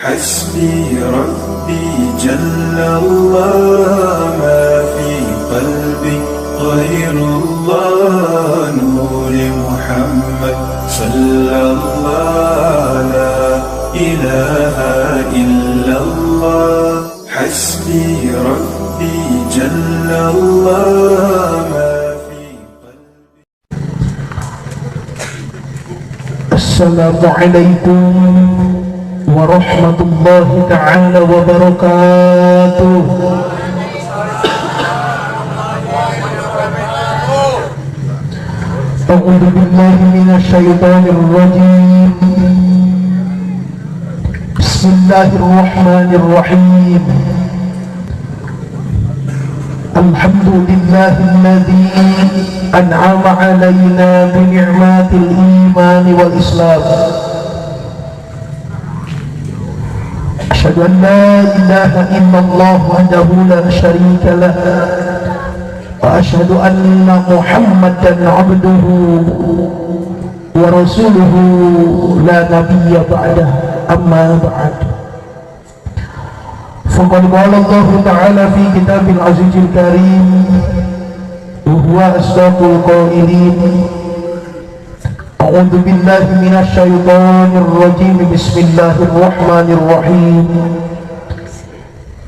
حسبي ربي جل الله ما في قلبي غير الله نور محمد صلى الله لا إله إلا الله حسبي ربي جل الله ما في قلبي. السلام عليكم ورحمة الله تعالى وبركاته. أعوذ بالله من الشيطان الرجيم. بسم الله الرحمن الرحيم. الحمد لله الذي أنعم علينا بنعمات الإيمان والإسلام. أشهد أن لا إله إلا الله وحده لا شريك له وأشهد أن محمدا عبده ورسوله لا نبي بعده أما بعد فقد قال الله تعالى في كتاب العزيز الكريم وهو أصدق القائلين أعوذ بالله من الشيطان الرجيم بسم الله الرحمن الرحيم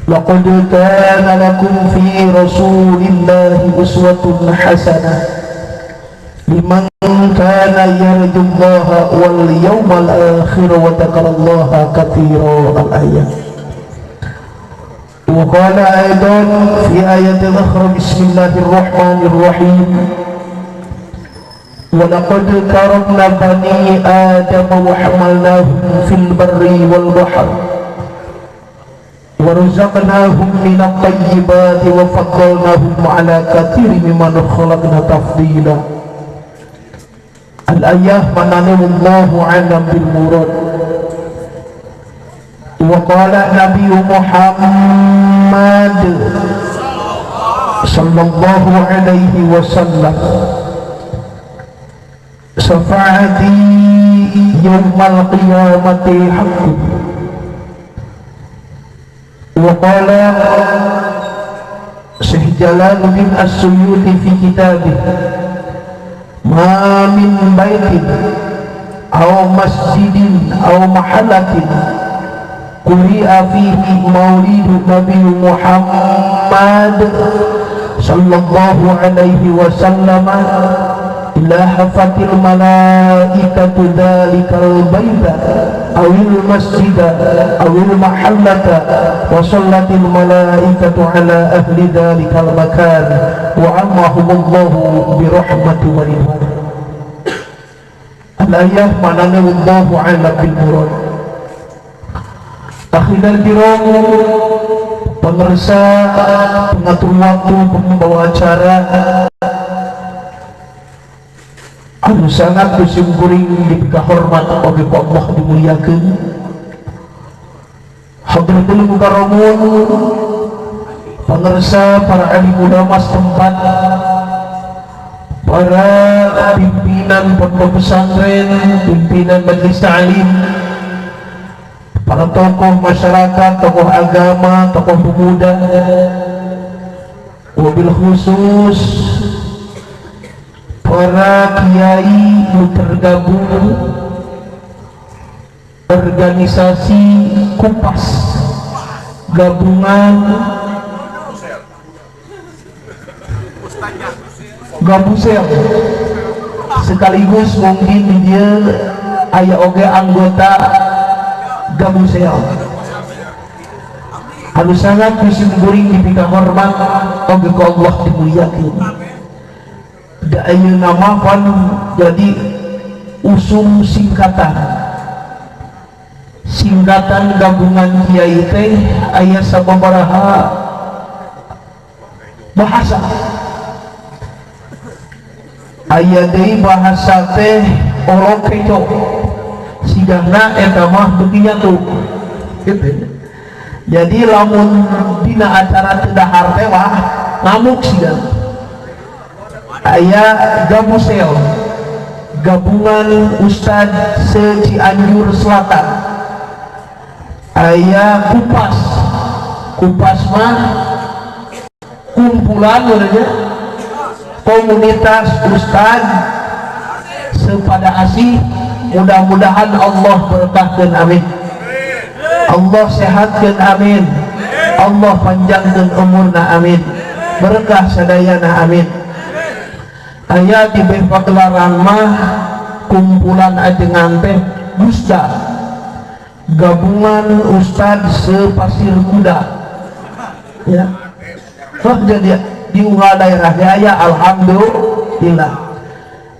لقد كان لكم في رسول الله أسوة حسنة لمن كان يرجو الله واليوم الآخر وذكر الله كثيرا الآيات. وقال أيضا في آية أخرى بسم الله الرحمن الرحيم ولقد كرمنا بني آدم وحملناهم في البر والبحر ورزقناهم من الطيبات وفضلناهم على كثير ممن خلقنا تفضيلا. الآية منانه الله أعلم بالمراد. وقال نبي محمد صلى الله عليه وسلم شفاعتي يوم القيامة حق. وقال شيخ جلال الدين السيوطي في كتابه ما من بيت أو مسجد أو محلة قرئ فيه مولد نبي محمد صلى الله عليه وسلم إلا حفت الملائكة ذلك البيت أو المسجد أو المحلة وصلت الملائكة على أهل ذلك المكان وعمهم الله برحمة ورضوان. الآية معناه الله أعلم بالمراد. Akhirul kiram, pemirsa, pengatur waktu, pembawa acara, anu sangat bersyukuring diberikan hormat oleh Allah dimuliakan. Hadratul mukarramun, pemirsa, para alim ulama setempat, para pimpinan pondok pesantren, pimpinan majelis ta'lim, para tokoh masyarakat, tokoh agama, tokoh pemuda, wabil khusus para kiai yang tergabung organisasi Kupas gabungan Gabusel, sekaligus mungkin dia aya oge anggota Gabusel anu sangat disimkuring dipika hormat oge ku Allah dimuliakeun. Da ayeuna nama pan jadi usum singkatan gabungan kiai teh aya sababaraha bahasa. Aya deui bahasa teh olokeco sigana eta mah beuki nyatu gitu. Jadi lamun dina acara teu dahar teh wah ngamuk sigana. Aya Gabusel gabungan Ustad se Cianjur Selatan aya kupas mah kumpulan namanya komunitas ustad sepada asih. Mudah-mudahan Allah berkahkan, amin. Allah sehatkan, amin. Allah panjangkan umurna, amin. Berkah sadayana, amin. Aya di pagelaran mah kumpulan ajengan teh Gusda, gabungan ustad sepasir kuda ya. Jadi di daerah aya alhamdulillah.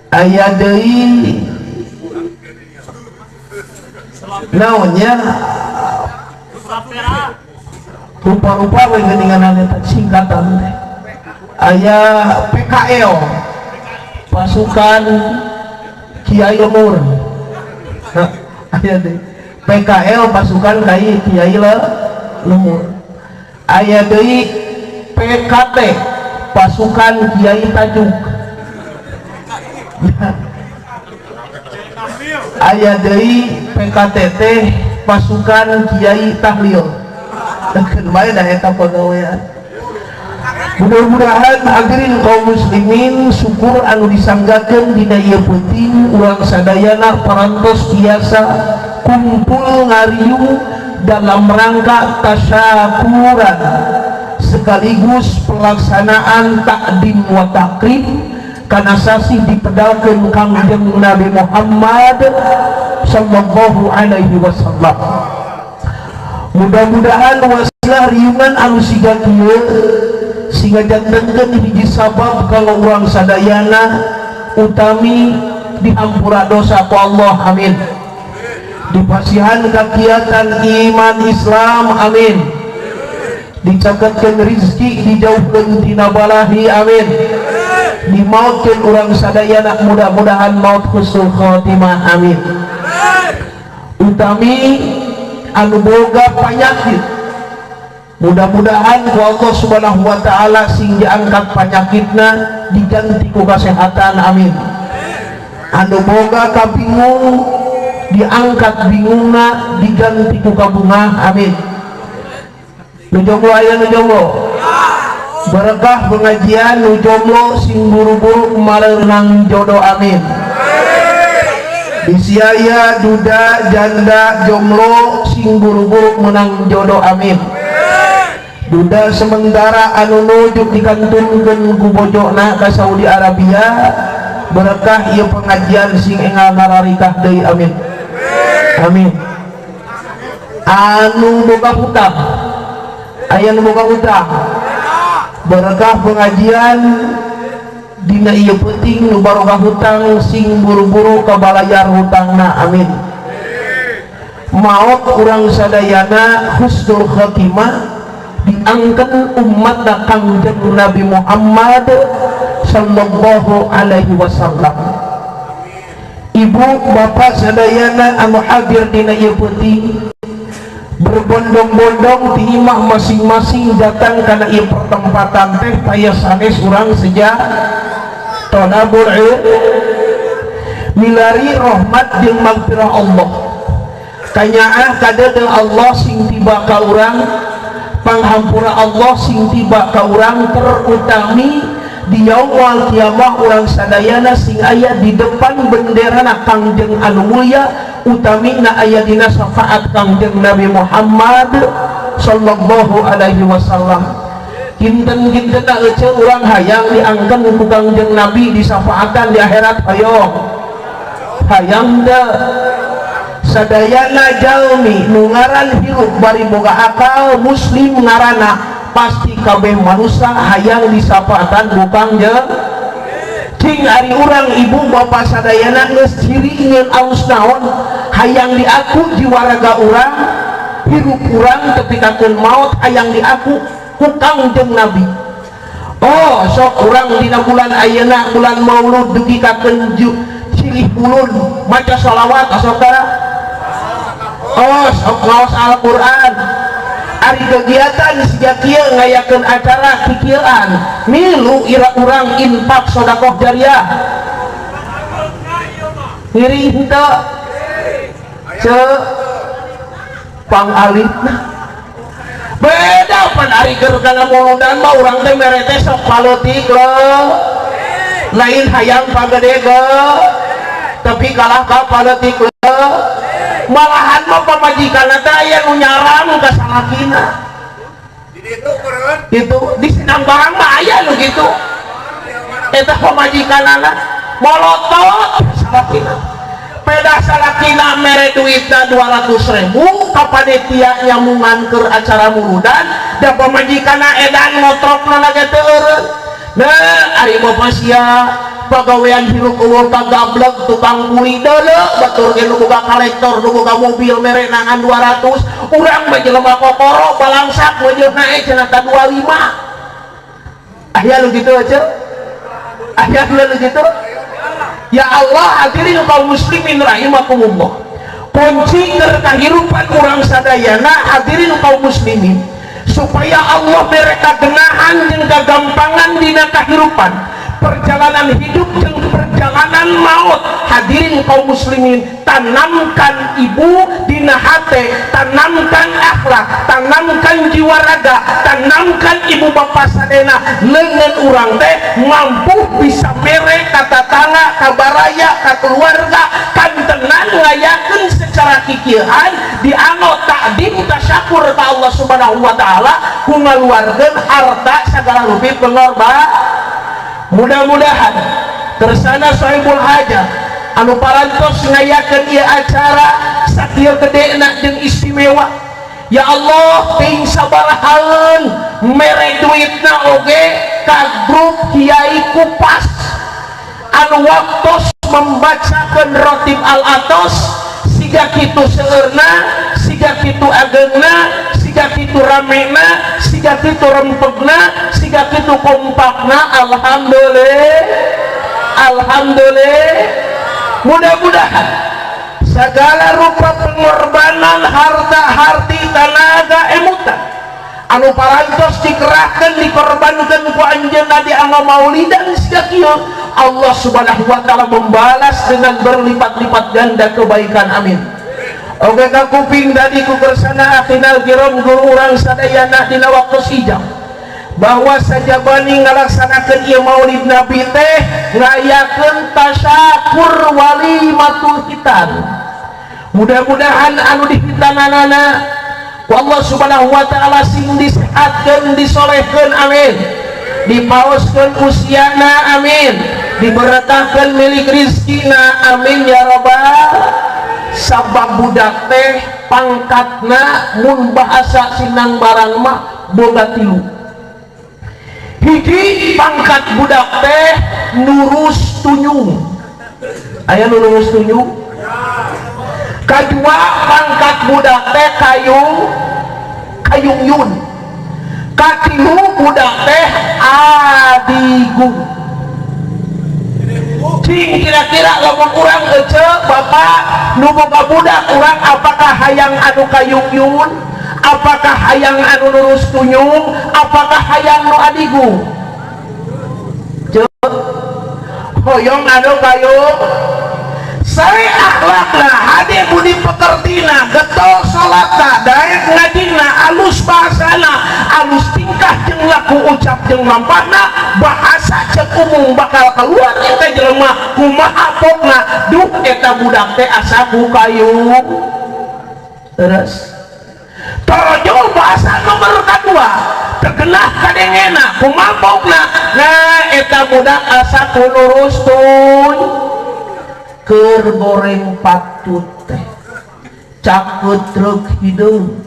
Aya deui naonnya rupa-rupa we geuningan eta singkatan teh. Aya PKL, pasukan Kiai Lemur. Aya deui PKL, pasukan Kiai Lemur. Aya deui PKT, pasukan Kiai Tajuk. Aya deui PKTT, pasukan Kiai Tahlil. Kemarin dah eta pagawean. Mudah-mudahan hadirin kaum muslimin syukur anu disanggakeun dina ieu penting urang sadayana parantos biasa kumpul ngariung dalam rangka tasyakuran sekaligus pelaksanaan takdim wa takrim kana sasih dipedalkeun Kangjeng Nabi Muhammad sallallahu alaihi wasallam. Mudah-mudahan wasilah riungan anu siga kieu sehingga jantenkeun hiji sabab kalau urang sadayana utami dihampura dosa ku Allah, amin. Dipasihan kegiatan iman Islam, amin. Dicatatkeun rezeki, dijauhkeun tina balahi, amin. Dimautkeun urang sadayana mudah-mudahan maut husnul khotimah, amin. Utami anu boga panyakit, mudah-mudahan ku Allah subhanahu wa ta'ala sing diangkat panyakitna diganti ku kesehatan, amin. Anu boga kabingung diangkat bingungna diganti ku kabungah, amin. Nu jomblo aya nu jomblo berkah pengajian, nu jomblo sing buru-buru maleunang jodoh, amin. Bisiaya duda janda jomblo sing buru-buru menang jodoh, amin. Duda sementara anu nujuk dikantunkeun ku bojona ka Saudi Arabia berkah ieu pengajian sing engal nararikah deui, amin. Amin. Anu boga hutang, aya nu boga hutang berkah pengajian dina ieu penting nu barokah hutang sing buru-buru kabalayar hutangna, amin. Maot urang sadayana husnul khotimah diangkat umat Kangjeng Nabi Muhammad sallallahu alaihi wasallam. Ibu bapak sadayana anu hadir dina ieu penting berbondong-bondong di imah masing-masing datang karena ieu pertempatan teh taya sanes urang sejak tolabul ilm milari rahmat jeung magfirah Allah kanyaah kadeung Allah sing tiba ka urang, panghampura Allah sing tiba ka urang, terutami di yaumul kiamah urang sadayana sing aya di depan benderana Kangjeng anu mulia utamina aya dina syafaat Kangjeng Nabi Muhammad sallallahu alaihi wasallam. Kinten-kintenna eceu urang hayang diangkat ku Kangjeng Nabi di syafaatan di akhirat, hayang da sadayana jalmi nu ngaran hirup bari boga akal muslim ngaranna pasti kabeh manusia hayang disapaatan bukan je cing ari urang ibu bapak sadayana geus ciri ngeun aus naon hayang diaku jiwaraga urang hirup urang tepikakeun maut hayang diaku ku Kangjeng Nabi. Oh sok urang dina bulan ayeuna bulan Maulud dugikakeun cilih ulun maca shalawat asokara. Oh sok ngaos Al-Qur'an. Ari kegiatan sejak kieu ngayakeun acara kikieuan milu ira urang infak sedekah jariah ngiri henteu ce pangalitna beda pan ari keur kana muludan mah urang teh mere teh sok paletik lain hayang pagede tapi kalah ka paletik malahan mah pamajikanna teh aya nu nyarang ka salakina itu di Sindang Barang mah aya nu kitu eta pamajikanana molotot salakina peda salakina mere duitna 200.000 ka panitia nyamungan keur acara muludan da pamajikanna edan ngotrokna lagi teu eureun nah ari bapak sia pagawean hirup eueuh kagablek tukang kuli deuleu batur ge nu boga kolektor nu boga mobil mere nangan 200 urang mah jelema kokoro balangsak wejeuna cenah 25 aya lu kitu aja aya lu kitu. Ya Allah, hadirin kaum muslimin rahimakumullah, kunci kehidupan orang sadayana hadirin kaum muslimin supaya Allah mereka genahan jeung gagampangan dina kehidupan perjalanan hidup jeung perjalanan maut. Hadirin kaum muslimin, tanamkan ibu dina hate, tanamkan akhlak, tanamkan jiwa raga, tanamkan ibu bapak sadena leungeun urang teh mampu bisa mere ka tatangga, ka baraya, ka keluarga, kantenan ngayakeun secara kikieuhan diano takdim tasyakur ka Allah Subhanahu wa taala ku ngaluarkeun harta sagala rupi pengorban. Mudah-mudahan tersana sahibul hajat anu parantos ngayakeun ieu acara sakieu gedena jeung istimewa. Ya Allah, teuing sabarahaeun mere duitna oge ka grup Kiai Kupas anu waktos membacakeun Rotib Al-Atos siga kitu seueurna, siga kitu ageungna, siga kitu ramena, siga kitu rempegna, siga kitu kompakna. Alhamdulillah. Mudah-mudahan segala rupa pengorbanan harta harti tenaga emutan anu parantos dikerahkan dikorbankan ku anjeunna di anggo maulidan siga kieu Allah Subhanahu wa taala membalas dengan berlipat-lipat ganda kebaikan. Amin. Oke ka kuping tadi ku kersana akhirna kiram guru urang sadayana dina waktu sijam bahwa sajabani ngalaksanakeun ieu maulid nabi teh ngayakeun tasyakur walimatul khitan. Mudah-mudahan anu dihitananana ku Allah Subhanahu wa taala sing disehatkeun disolehkeun. Amin. Dipaoskeun usiana. Amin. Diberkahkeun milik rizkina. Amin ya rabbal. Sabab budak teh pangkatna mun bahasa Sindang Barang mah boga tilu. Hiji pangkat budak teh nurus tunyung, aya nurus tunyung. Kadua pangkat budak teh kayung yun. Katilu budak teh adigung. Cing kira-kira lamun urang ece bapak nu boga budak urang apakah hayang anu kayung yun, apakah hayang anu nurus tunyung, apakah hayang nu adigung? Hoyong anu kayung sare akhlakna hade budi pekertina getol salatna daek ngajina alus bahasana alus tingkah jeung laku ucap jeung lampahna bahasa ceuk umum bakal keluar eta jelema kumaha pokna duh eta budak teh asa ku kayung. Terus torojol bahasa nomor kedua terkenah kadengena kumapokna nah eta budak asa ku lurus tun keur goreng patut teh caketrek hideung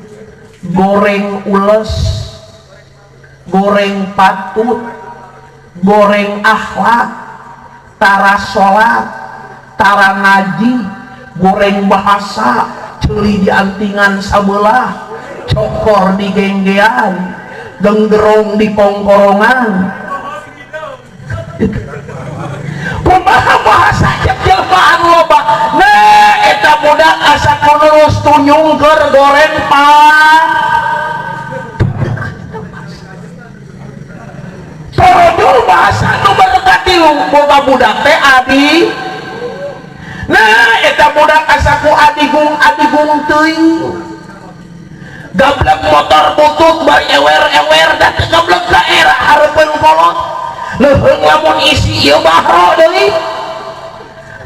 goreng ules goreng patut goreng akhlak tara salat tara ngaji goreng bahasa ceuli di antingan sabelah cokor di genggean genggerong di kongkorongan. Kumaha bahasa jelmaan loba nah eta budak asa kunurus tunyung keur goreng pan torojul bahasa nomor katilu boga budak teh adi nah eta budak asa ku adigung teuing gablek motor butut bari ewer-ewer dan gablek daerah hareupeun kolot leuheung lamun isi ieu bahro deui.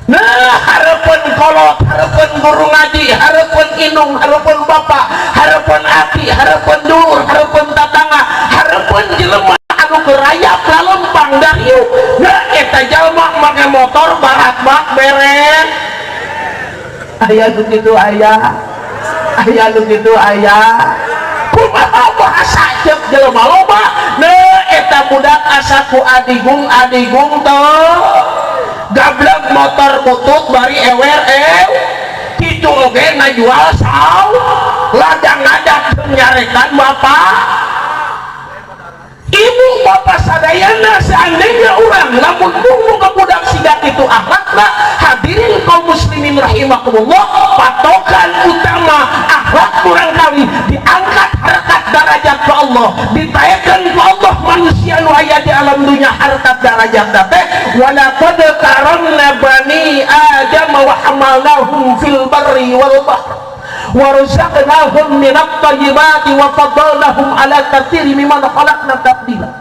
Nah, hareupeun kolot, hareupeun guru ngaji, hareupeun indung, hareupeun bapak, hareupeun ati, hareupeun dulur, hareupeun tatangga, hareupeun jelema anu gerayap lalempang dari ieu. Nah, eta jalma make motor barat bak beren. Aya nu kitu aya. Aya nu kitu aya. Kumaha bahasa ceuk jelema loba. Nah, eta budak asa ku adigung teh. Gablek motor butut bari ewer kitu oge ngajual saw ladang ngadak nyarekan bapak ibu bapak sadayana. Seandainya orang lamun boga budak siga kitu akhlakna, hadirin kaum muslimin rahimakumullah, patokan utama akhlak urang kami diangkat harkat darajat ke Allah, ditayakan ke Allah manusia nu aya di alam dunia harkat darajat teh. Walaqad karamna bani adam wa hamalnahum fil barri wal bahr warzaqnahum minat thayyibati wa faddalnahum ala katsiri mimman khalaqna tafdila.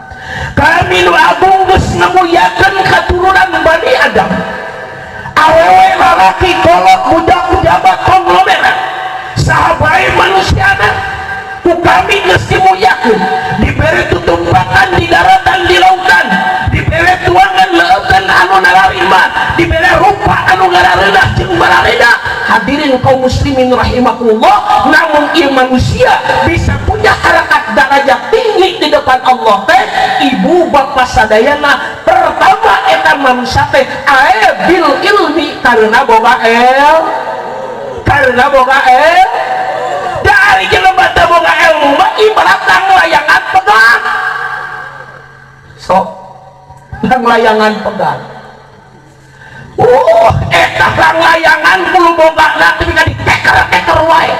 Kami nu agung geus ngamuliakeun katurunan Bani Adam, awewe lalaki kolot budak pejabat konglomerat sahabae manusiana ku kami geus dimuliakeun, diberi tutumpakan di daratan di lautan, diberi tuangan leukeun anu nararima, diberi rupa anu ngarareunah jeung barareda. Hadirin kaum muslimin rahimakumullah, namun ieu manusia bisa punya harakat darajat tinggi di depan Allah teh ibu bapak sadayana. Pertama eta manusia teh ae bil ilmi karena boga dari jelema teh boga ilmu mah ibarat layangan pegang. Sok layangan pegang. Eta layangan kudu boga tapi kan diteker-teker wae.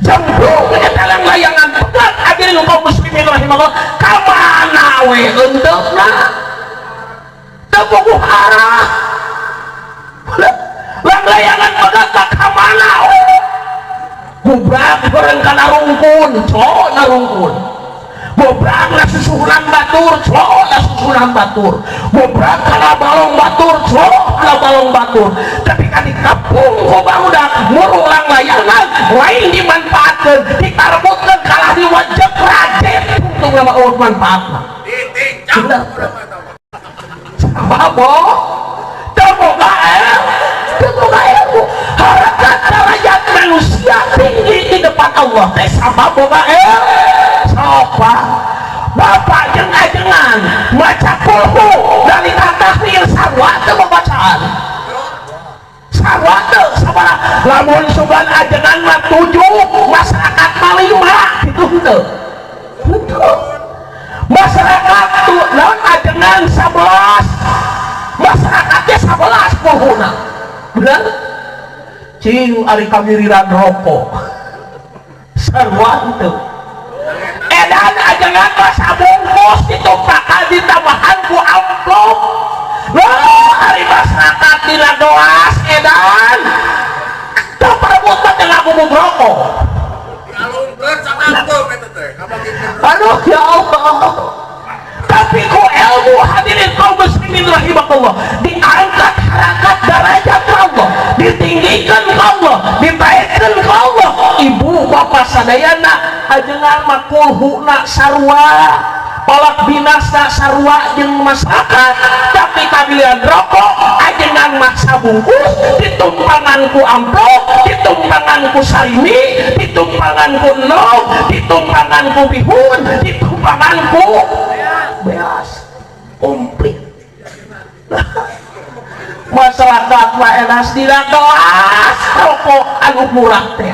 Jambung eta layangan pegat. Hadirin kaum muslimin rahimahullah, ka mana we enteukna? Teu boga arah. Layangan pegat ka mana we? Gubrak bareng kana rungkun, cok narungkun. Bobrak na susunan batur, cok na susunan batur. Bobrak kana balong batur, cok na balong batur. Tapi kan di kampung budak murulang layangan lain dimanfaatkeun, ditarbutkeun kalah diwajib rajet untuk nama urut manfaatna. Sababo teu boga ilmu. Harakat derajat manusia tinggi di depan Allah teh sabab boga ilmu. Sopa bapak jeung ajengan maca kulhu dari tahlil sarwa teu bacaan sarwa teu sabaraha lamun sugan ajengan mah 7 masyarakat mah 5 kitu henteu masyarakat tuh lawan ajengan 11 masyarakatnya 11 kulhuna bener cing ari kamiriran rokok sarwa henteu edan ajengan masa bungkus ditumpakan ditambahan ku amplop. Hari masyarakat dina doas edan teu perebutna teh ngabubung rokok. Aduh ya Allah. Tapi ku ilmu hadirin kaum muslimin rahimakumullah, diangkat harakat darajat Allah, ditinggikan ke Allah, ditaikkan ke Allah. Ibu bapak sadayana ajengan mah kulhuna sarwa, palak binasna sarwa jeung masyarakat. Tapi kabilian rokok ajengan mah sabungkus, ditumpangan ku amplop, ditumpangan ku sarimi, ditumpangan ku nog, ditumpangan ku bihun, ditumpangan ku beas komplit. Masyarakat mah enas dina kelas rokok anu murah teh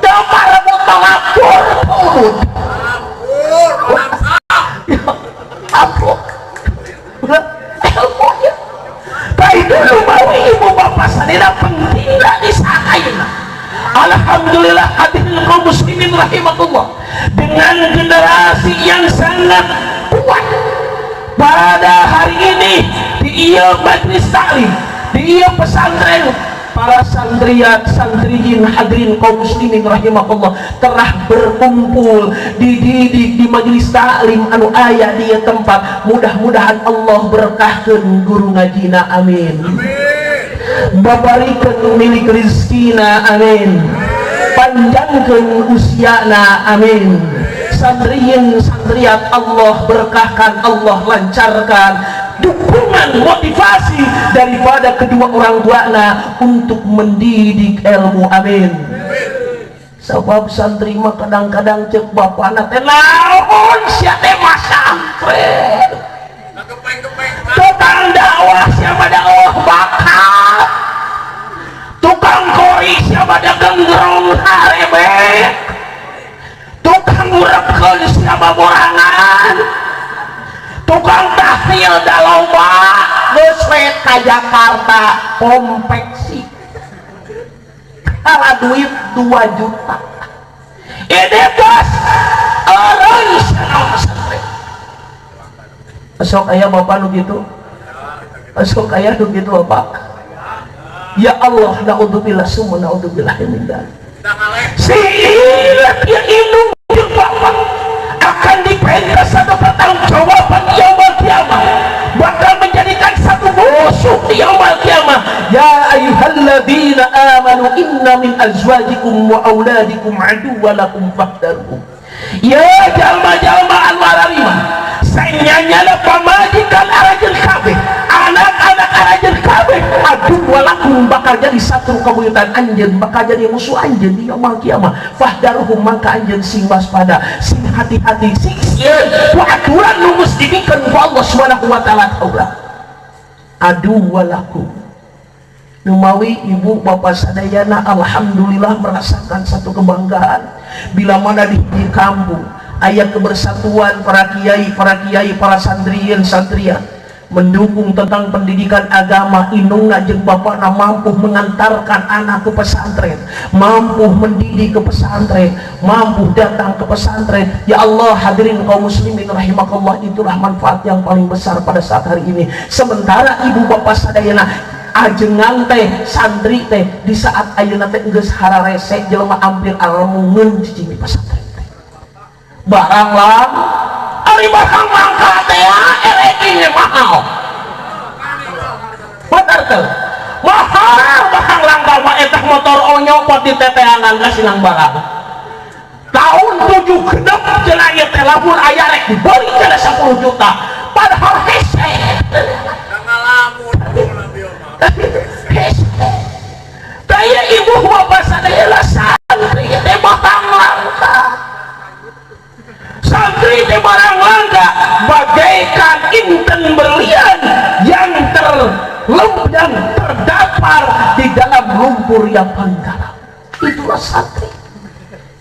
teu parebut lapor urut lapor ilmunya baik dulu bawa ibu bapak sadina pentingna disahaina. Alhamdulillah hadirin kaum muslimin rahimakumullah, dengan generasi yang sangat kuat pada hari ini di iya majlis taklim, di iya pesantren para santriat, santriyin, hadirin kaum muslimin rahimakumullah telah berkumpul di majelis taklim anu aya di tempat. Mudah-mudahan Allah berkahkeun guru ngajina, amin. Babarikeun milik rizkina, amin. Panjangkeun usiana, amin. Santriyin, santriat Allah berkahkan, Allah lancarkan. Dukungan motivasi daripada kedua orang tuana untuk mendidik ilmu, amin. Sebab santri mah kadang-kadang cek bapana teh naon sia teh masantren tukang dakwah siapa dakwah bakat, tukang kori siapa da genggerong harebek, tukang urekeun siapa borangan, tukang tahfil da loba geus we ka Jakarta kompleksi kalah duit 2 juta. Ini bos orang pesantren. Esok aya bapak nu gitu, esok aya nu gitu bapak. Ya Allah, naudzubillah summa naudzubillah min dzalik. Si ilat ya indung jeung bapak akan diperintah satu pertanggungjawaban yaumul kiamah, bakal menjadikan satu musuh di yaumul kiamah. Ya ayyuhalladzina amanu inna min azwajikum wa auladikum aduwwan lakum fahdharuhum. Ya jalma-jalma anu ararima saenyanya pamajikan arajeun kabeh, anak-anak arajeun kabeh, aduwwan lakum bakal jadi satu kabuyutan anjeun, bakal jadi musuh anjeun di yaumul kiamah. Fahdharuhum mangka anjeun sing waspada, sing hati-hati, sing sieun ku aturan nu geus dibikeun ku Allah Subhanahu wa taala. Aduwwan lakum. Numawi ibu bapak sadayana alhamdulillah merasakan satu kebanggaan bila mana di kampung ayat kebersatuan para kiai, para santriyin, santriat mendukung tentang pendidikan agama. Indungna jeung bapakna mampu mengantarkan anak ke pesantren, mampu mendidik ke pesantren, mampu datang ke pesantren. Ya Allah, hadirin kaum muslimin rahimakumullah, itulah manfaat yang paling besar pada saat hari ini. Sementara ibu bapak sadayana ajengan teh santri teh di saat ayeuna teh geus hararese jelema hampir almungeun cicing di pesantren teh. Barang lah ari barang mangka teh eleke mahal. Bener teh. Mahal barang langka mah eta motor onyo pot diteteangan ka sinang barang. Tahun 76 cenah ieu teh lamun aya rek dibeli kana 10 juta. Padahal hese. Daya ibu bapak sadaya santri teh barang langka, santri teh barang langka bagaikan inten berlian yang terdampar di dalam lumpur yang paling dalam. Itulah santri.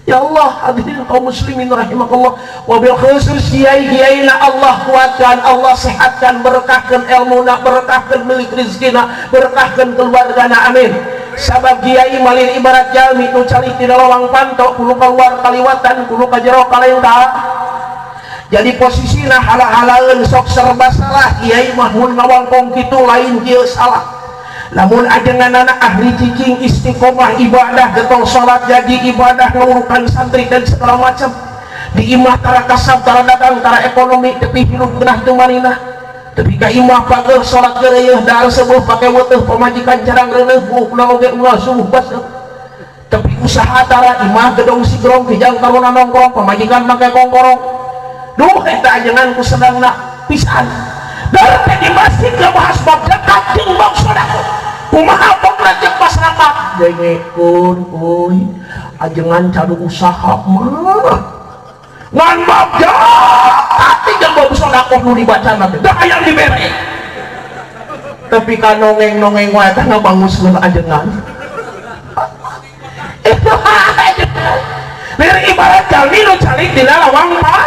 Ya Allah, hadirin kaum muslimin rahimakumullah, wabil khusus kiai-kiaina Allah kuatkan, Allah sehatkan, berkahkan ilmuna, berkahkan milik rizkina, berkahkan keluargana, amin. Sabab kiai malin ibarat jalmi nu calik di lawang pantok, kudu keluar kaliwatan, kudu ka jero kalengka. Jadi posisina halah-halaeun sok serba salah, kiai mah mun ngawangkong kitu lain kieu salah. Namun ajengan anak ahli cicing istiqomah ibadah getong sholat jadi ibadah ngurukan santri dan segala macam di imah tara kasab tara dagang tara ekonomi tapi hidup genah teu marinah tapi ka imah pageuh sholat geureuh daar sebuh pake weuteuf pamajikan jarang reuneuh buukna oge ulah subuh baseuh tapi usaha tara imah gedong sigrong kijang taruna nongkrong pamajikan make kongkorong duh eta ajengan ku sedangna pisan dar teh di masjid ngebahas bab zakat jeung bab sedekah. Kumaha pokrajek masyarakat dengekeun euy ajengan cadu usaha mah ngan bab zakat jeung bab sedekah nu dibacana teh da hayang dibere tapi ka nongeng-nongeng wae teh ngabanguskeun ajengan itu ajengan lir ibarat jalmi nu calik dina lawang pan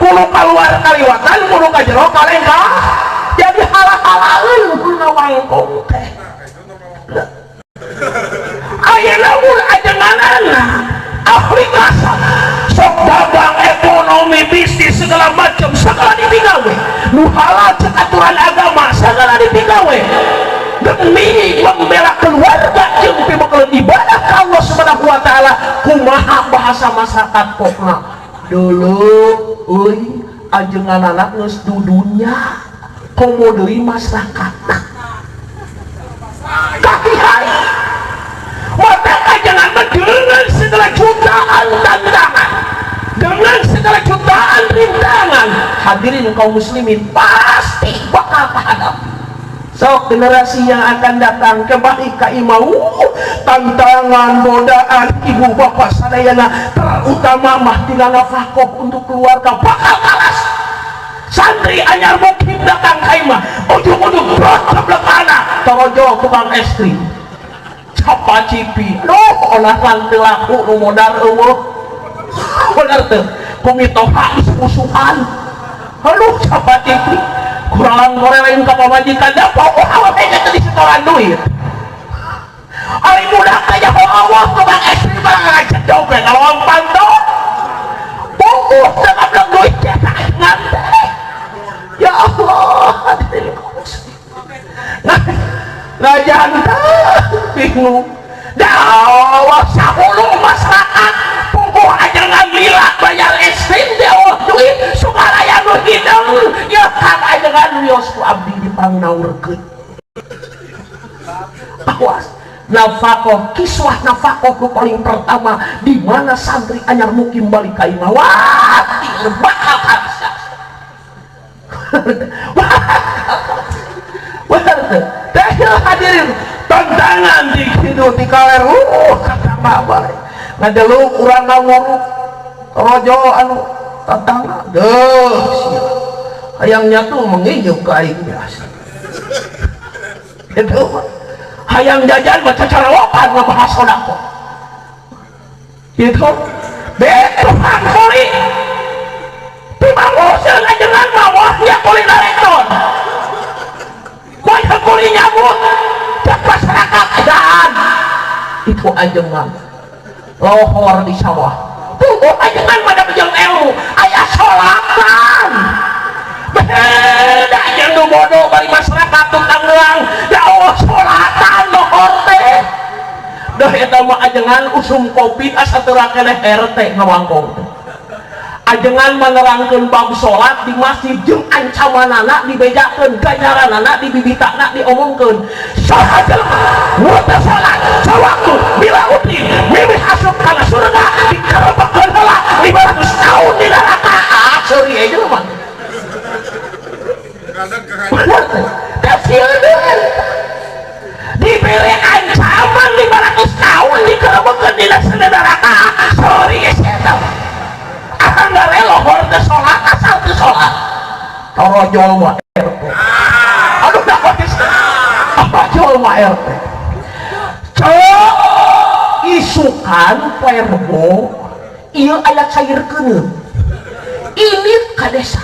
kudu kaluar kaliwatan kudu ka jero kalengka jadi halah-halaeun kudu ngawangkong teh. Ayeuna mun ajenganana ahli kasar sok dagang ekonomi bisnis segala macam segala dipigawe nu halal cek aturan agama segala dipigawe demi membela keluarga jeung pibeukeun ibadah ka Allah Subhanahu wa taala. Kumaha bahasa masyarakat pokna dulu euy ajengan anak geus dudunya komo deui masyarakatna kakihan mata ajengan dengan segala jutaan tantangan, dengan segala jutaan rintangan, hadirin kaum muslimin pasti bakal menghadapi. Sok generasi yang akan datang kembali ke imau tantangan godaan ibu bapak sadayana terutama mah tina nafkah untuk keluarga bakal kalas. Santri anyar mungkin datang ka imah ujung-ujung brotop lekana torojo tukang es krim capa cipi olah teu laku nu modal eueuh bener teu kumitoha musuhan aduh capa cipi kurang goreng ka pamajikan da poho teh teh di setoran duit ari budak teh ho Allah tukang es krim ngajak dompet lawang panto bungkus dengan belang duit cetak ngante ya Allah ngajan bingung dakwah 10 masyarakat pungkuh aja ngamila bayar es krim dakwah duit sukaraya nu hidung ya kan aja ngaluios ku abdi dipangnaurkeun. Awas nafkah kiswah nafkah nu paling pertama di mana santri anyar mukim balik ka imah wah bakal karsa bener hadirin tantangan di hidup di kaler kata balik ngadeluk urang ngawuruk rojo anu tantangan deuh sia hayangnya tuh menginjuk ke aing biasa itu hayang jajan baca cara lokan ngebahas sodako gitu betul kuli tiba-tiba ngajengan mawahnya kuli narekton banyak kuli nyamuk dan masyarakat dan itu ajengan lohor di sawah tunggu ajengan pada bejeng ilmu ayah sholatan beda jeung bodoh bari masyarakat tukang gelang ya Allah sholatan lohor teh dah eta mah ajengan usum kopi asaturakeun RT ngawangkong ajengan menerangkan bab sholat di masjid jeung ancamanana dibejakeun ganjaranana dibibitakna diomongkeun sahaja wata salat sawaktu bila utri mimih asup kana surga dikarepakeun heula 500 tahun di neraka sorry aja mah kasieudeun diberi ancaman 500 tahun dikarepakeun di neraka sorry geus eta nggak lohor ke sholat asal ke sholat kalau jual mah RT aduh dapat apa jual mah RT cok isukan perbo iya ayat cair kene ini kadesa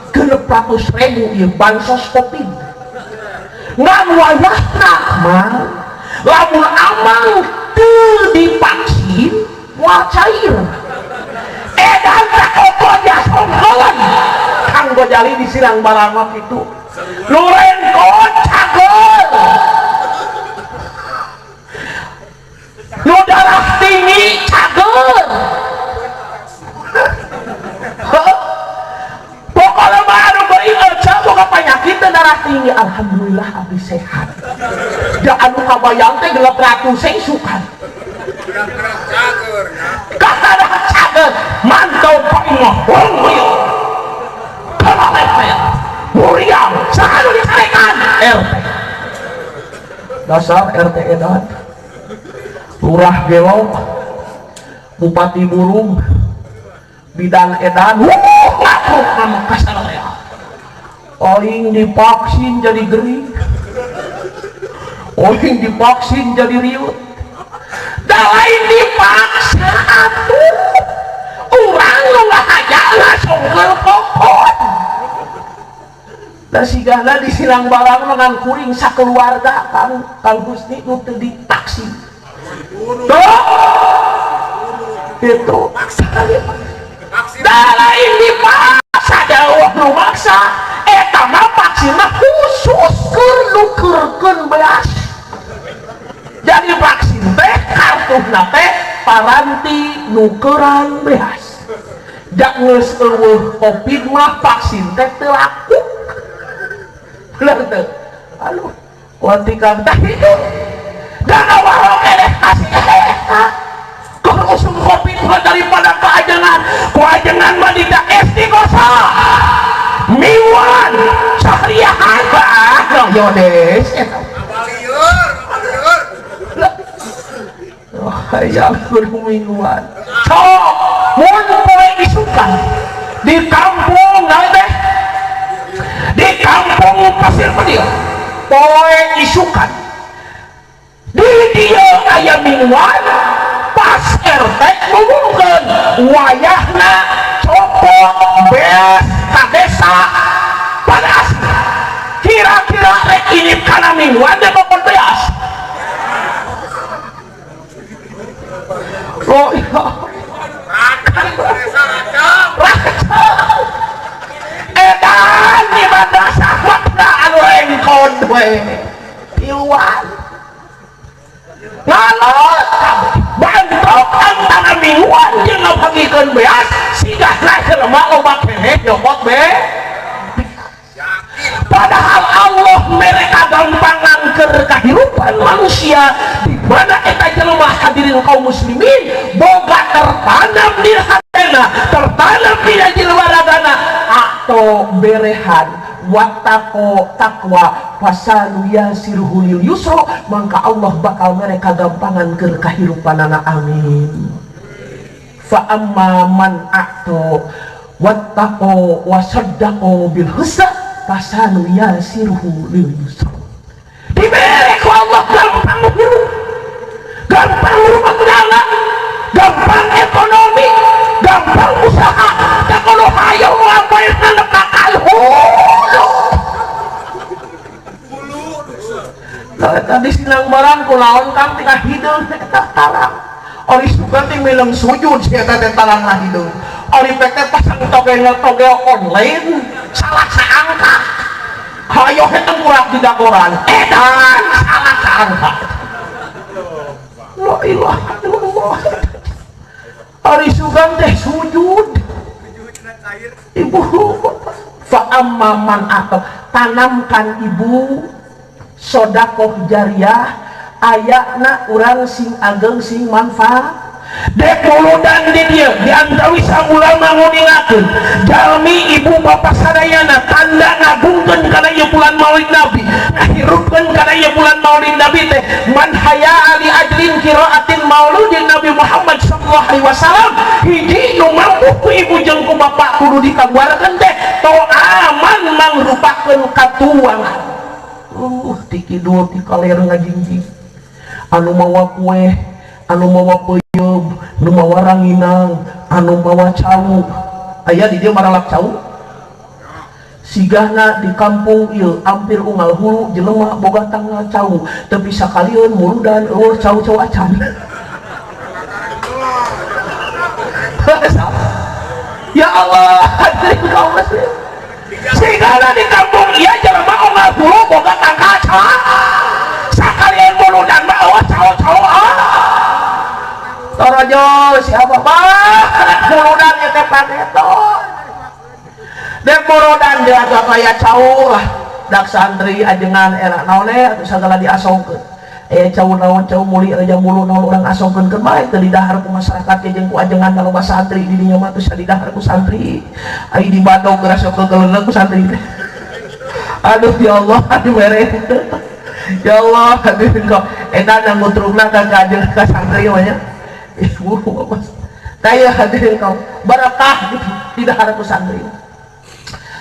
600.000 iya bansos kopi ngan wayahna mah lamun amang teu divaksin moal cair edan tak okonya songkolan Kang Gojali disirang barangot itu luren kocagel lu darah tinggi cagel pokoknya baru beri aja boga penyakit darah tinggi alhamdulillah abdi sehat jangan lupa bayang teh 600 sukan kata dah cager mantau pengah wongyo kalau level muriam selalu disarekan RT dasar RT edan lurah gelok bupati burung bidan edan ngatruk nama kasaraya oing divaksin jadi geri oing divaksin jadi riut dah lain dipaksa atuh urang lu gak aja langsung ngelpokon dan sigana disilang barang dengan kuring sakeluarga Kang Husni nu teu divaksin tuh itu dah lain dipaksa dawah nu maksa eta mah vaksin mah khusus keur nukeurkeun beas nate paranti nukeran beas jak geus eueuh covid mah vaksin teh teu laku bener teu aduh kuatikang teh itu dan awal keleh kasih kalau usung covid mah daripada keajengan mah tidak istiqosa miwan syariahan no yodes yang bermingguan so mun poe isukan di kampung teh di kampung Pasir Putih poe isukan di dia aya mingguan pas RT ngomongkeun wayahna copot beas ka desa pada asli kira-kira rek ini kana mingguan teh copot beas oh iya edan di madrasah wakna anu engkon we iluan ngalot bantok antara mingguan jeung ngabagikeun beas siga lahir mah loba keneh nyopot be padahal Allah mereka gampangan ke kehidupan manusia di mana eta jelema hadirin kaum muslimin boga tertanam di hatena tertanam di jiwa ragana atau berehan wattaqo takwa fasalu yasiruhu lil yusra maka Allah bakal mereka gampangan ke kehidupan anak amin fa amma man a'to wattaqo wasaddaqo bil husna fasalu yasiruhu lil yusra diberi ku Allah gampang hidup gampang rumah tangga gampang ekonomi gampang usaha tak kalau hayo ngapain anak kakal tadi silang barang kulaon kang tinggal hidung eta tarang ori sugan ting meleng sujud sia teh tarang lah hidung ori peke pasang toge online salah saangka hayo eta kurang tidak koran edan salah saangka la ilaha illallah ori sugan teh sujud ibu fa amman atau tanamkan ibu sodakoh jariah ayakna urang sing ageng sing manfaat dek muludan di dia diantawi ulama nguningakeun jalmi ibu bapak sadayana tanda ngagungkeun kana ieu bulan maulid nabi ngahirupkeun kana ieu bulan maulid nabi teh man haya ali ajlin qiraatin mauludin nabi Muhammad sallallahu alaihi wasallam hiji nu mampu ku ibu jeung ku bapak kudu dikaguarkeun teh to aman mangrupakeun katuangan tikidul tikaler ngajingjing anu mawa kue anu mawa peuyeub anu mawa ranginang anu mawa cau aya di dieu maralak cau sigahna di kampung ieu hampir unggal hulu jelema boga tanggal cau teu bisa kalieun muludan eueuh cau-cau acan ya Allah hadirin kaum muslim sigahna di kampung ieu jelema unggal hulu boga tanggal cau sakalian muludan mah eueuh cau-cau torojo siapa mah muludan ieu teh paneto dek morodan dia agak kaya cau lah dak santri ajengan enak naone atau segala diasongkeun cau naon cau muli aja mulu naon urang asongkeun keur bae teu didahar ku masyarakat jeung ku ajengan loba santri di dinya mah teu sadidahar ku santri ai di Bandung geus sok keuleuna ku santri teh aduh ya Allah aduh mere ya Allah aduh kok edan yang ngutrugna ka ajengan ka santri mah nya ibu bapak kaya hadirin kau barakah gitu didahar ku santri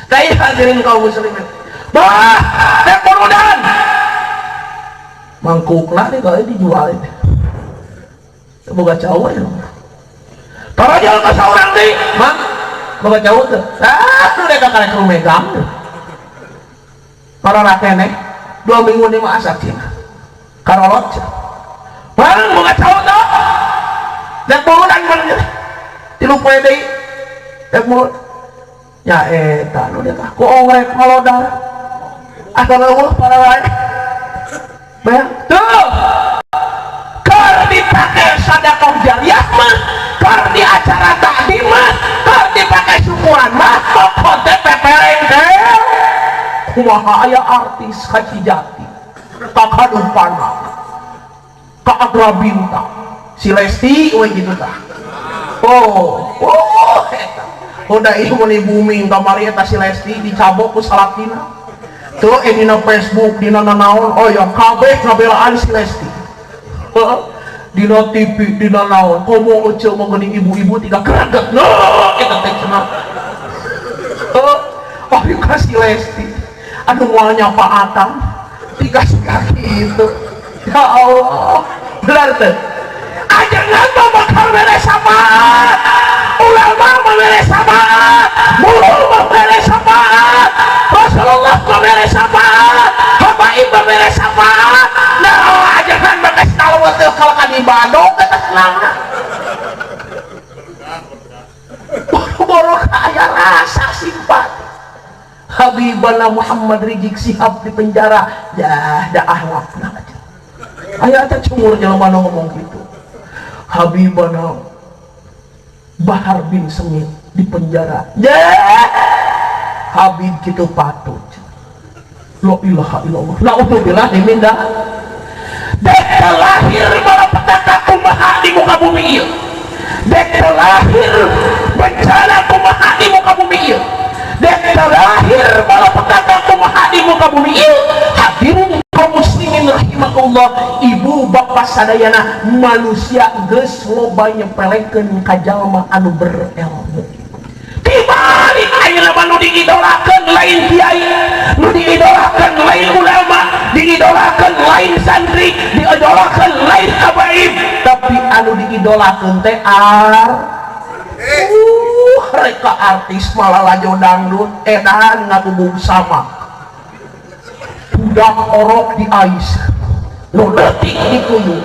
kaya hadirin kaum muslimin bah teh muludan mangkukna nih kalau dijual ini boga cowok ya para jalan ke seorang deh mang boga cowok tuh lu deh kakak lu megang para rakene 2 minggu nih mah asak sih karolot bang boga cowok tuh dek muludan bang tilu poe deui dek mulut ya eta nu dia tah ku ongrek ngalodar asal Allah para wae bayang tuh keur dipake mah keur di acara takdim mah keur dipakai syukuran mah pokok teh peperengkel kumaha aya artis Kacijati kakadupana ka Agra Bintang si Lesti we gitu tah udah ieu mun booming kamari eta si Lesti dicabok ku salakina tuh dina Facebook dina nanaon oh ya kabeh ngabelaan si Lesti dina TV dina naon komo eceu mah geuning ibu-ibu tiga keraget eta teh cenah oh ka si Lesti anu moal nyapaatan dikasih kaki itu ya Allah benar teh ajengan mah bakal beres sama ulama mah beres sama mulul mah beres sama Rasulullah mah beres sama habaib mah beres sama nah ajengan mah kasih tahu teh kalau kan di Bandung kata selama boro kaya rasa simpati Habibana Muhammad Rizik Syihab di penjara ya dah akhlakna aja aya teh cumur jelema nu ngomong gitu Habibana Bahar bin Semit di penjara ya Habib gitu patut la ilaha illallah naudzubillah minda dek lahir malapetaka kumaha di muka bumi ieu dek lahir bencana kumaha di muka bumi ieu dek lahir malapetaka kumaha di muka bumi ieu hadirin kaum muslimin rahimakumullah ibu bapak sadayana manusia geus loba nyepelekeun ka jalma anu berilmu dibalik ayeuna mah nu diidolakeun lain kiai nu diidolakeun lain ulama diidolakeun lain santri diidolakeun lain habaib tapi anu diidolakeun teh reka artis malah lajo dangdut edan ngabubung sama budak orok di ais nu leutik di kuyung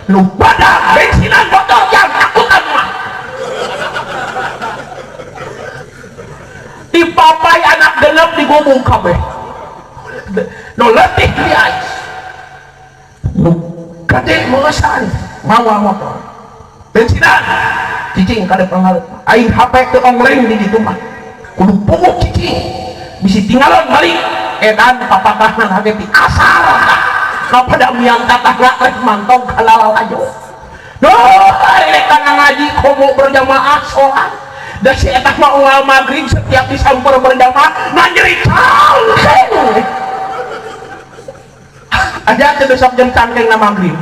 nu badak bensinan botol yang takutan mah dipapai anak genep digomong kabeh nu leutik di ais nu gede mengesan mawa motor bensinan cicing kada pengaruh aing HP teu online di ditu mah kudu punguk cicing bisi tinggalan balik edan papakahan hage ti asal kapada miang tatahna rek mantong kalalal ajo rek kana ngaji komo berjamaah sholat da si eta mah unggal magrib setiap disamper berjamaah ngajeri cangkeng aja teu besok jam cangkeng na magrib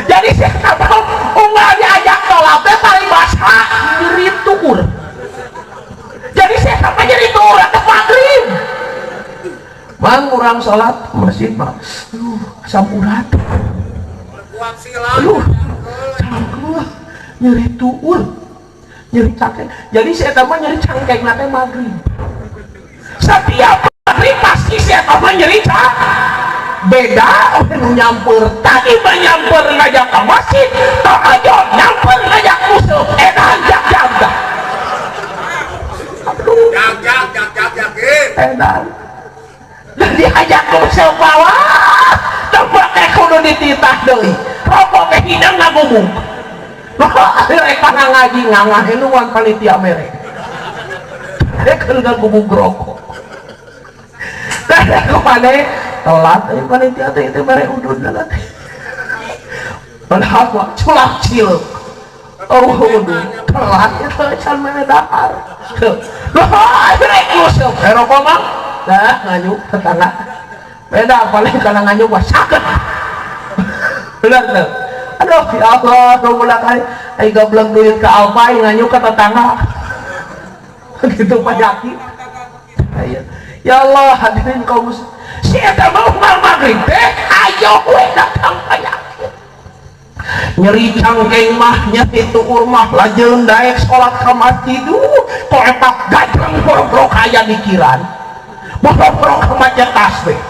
jadi si eta mah unggal diajak sholat teh paling basa nyeri tuur jadi si eta mah nyeri tuur teh magrib bang orang sholat masjid mah asam urat cangkeng nyeri tuur nyeri cangkeng jadi si eta mah nyeri cangkeng nate magrib setiap magrib pasti si eta mah nyeri cangkeng beda orang nyampur tadi mah nyampur ngajak ke masjid tak aja nyampur ngajak musuh edan jaga edan dan diajak musuh bawah tempat kudu dititah deui rokok teh hidang ngagumung rek kana ngaji ngangah nuan panitia mere rek ngagumung rokok kada kumane telat ini panitia teh itu mere udun lah teh padahal mah culak ciluk udun telat itu can mere dahar rek musuh rokok mah dah nganyuk tetangga beda paling kana nganyuk mah sakit bener tuh aduh ya Allah mulai kali aing gableng duit ke Alfai nganyuk ke tetangga gitu pajaki ya Allah hadirin kaum muslimin si eta mau magrib teh ayo we datang pajaki nyeri cangkeng mah nyeri tuur mah lajeun daek salat ka masjid kok epak gajreng boro-boro kaya dikiran boro-boro ka masjid tasbih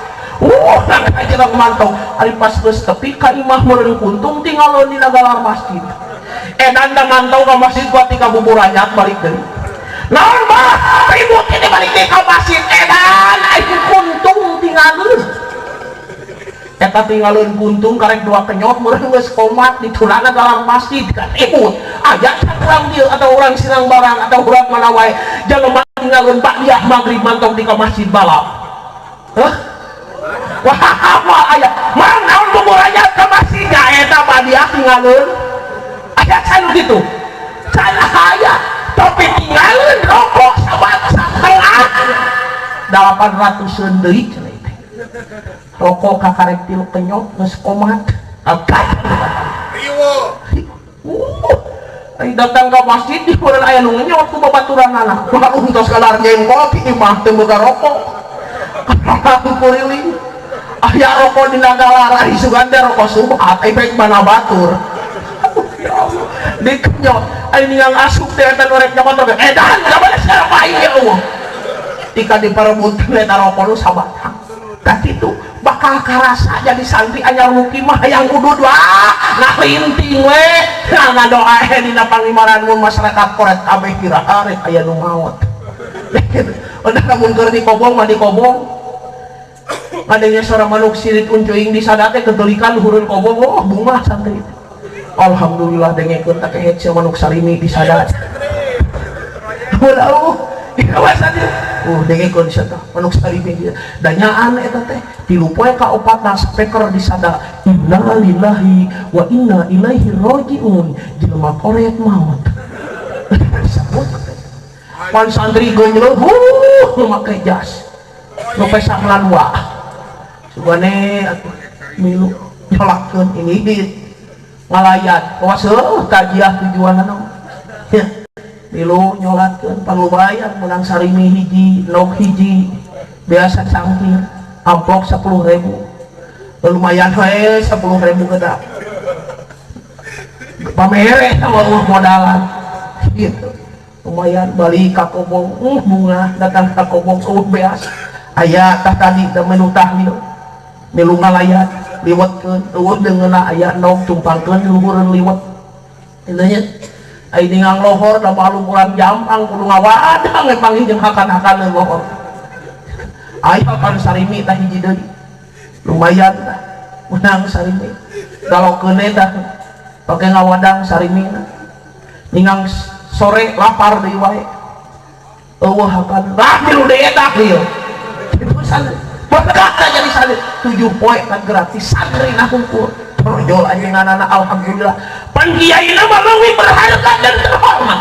nang kajreng mantong ari pas geus tepi ka imah meureun kuntung tinggalon dina galar masjid edan da mantong ka masjid buat tika bubur anyat balik deui naon mah ribut ini balik deui ka masjid edan aing kuntung tinggalin eta tinggalin kuntung karek dua kenyot meureun geus komat ditulana dalam masjid kan ikut aya orang dia atau orang sinang barang atau orang mana wae jelema tinggalin ba'diyah magrib mantong di masjid balap wah apa aya mang naon bubur aya ke masjidnya eta ba'diyah tinggalin aya can gitu can aya tapi tinggalin rokok setengah 800 deui cenah rokok kakarek tilu kenyot geus komat akad riwo datang ke masjid di bulan aya nu nyot ku babaturan anak mah untos kalar jengkol kieu mah teu boga rokok aku kuriling aya rokok dina galara di Suganda rokok subhat efek mana batur di kenyot aya ningang asup teh eta norek motor edan sabana siapa ieu Allah tika diparebutkeun eta rokok lu sabatang kan itu bakal karasa jadi santri anyar muki mah yang kudu nah linting we nah doa dina pangimaranmu masyarakat koret kabeh kira arek aya nu maot udah lamun keur dikobong mah dikobong adanya seorang manuk sirit uncuing di sadate ketulikan hurun kobong oh bunga santri alhamdulillah dengekeun tak kayak manuk sarimi di sadat ulah dikawasannya dengekeun sia teh manuk sarimi danyaan eta teh 3 poe ka 4 speaker di sada inna lillahi wa inna ilaihi rajiun jelema koret maut pan santri geunyeul make jas nu pesak lanwa subane milu nyolakkeun ini di ngalayat waseuh tajiah tujuanna naon milu nyolatkeun panlumayan menang sarimi hiji nok hiji biasa cangkir amplop 10.000 lumayan we 10.000 geda pamere sama modalan gitu lumayan balik ka kobong bunga datang ka kobong beas aya tah tadi teh menu tahlil milu ngalayat liwetkeun eueuh deungeuna aya nok tumpangkeun luhureun liwet intinya ai ningang lohor da balu kurang jampang kudu ngawadang we panggih jeung hakan-hakan lohor aya pan sarimi tah hiji deui lumayan tah menang sarimi dalokeun tah pake ngawadang sarimina ningang sore lapar deui wae eueuh hakan milu deui tah ieu kitu santri berkah jadi santri 7 poe kan gratis santri nah kumpul perjol anjeunganana alhamdulillah pan kiyaina mah leuwih berharga dan terhormat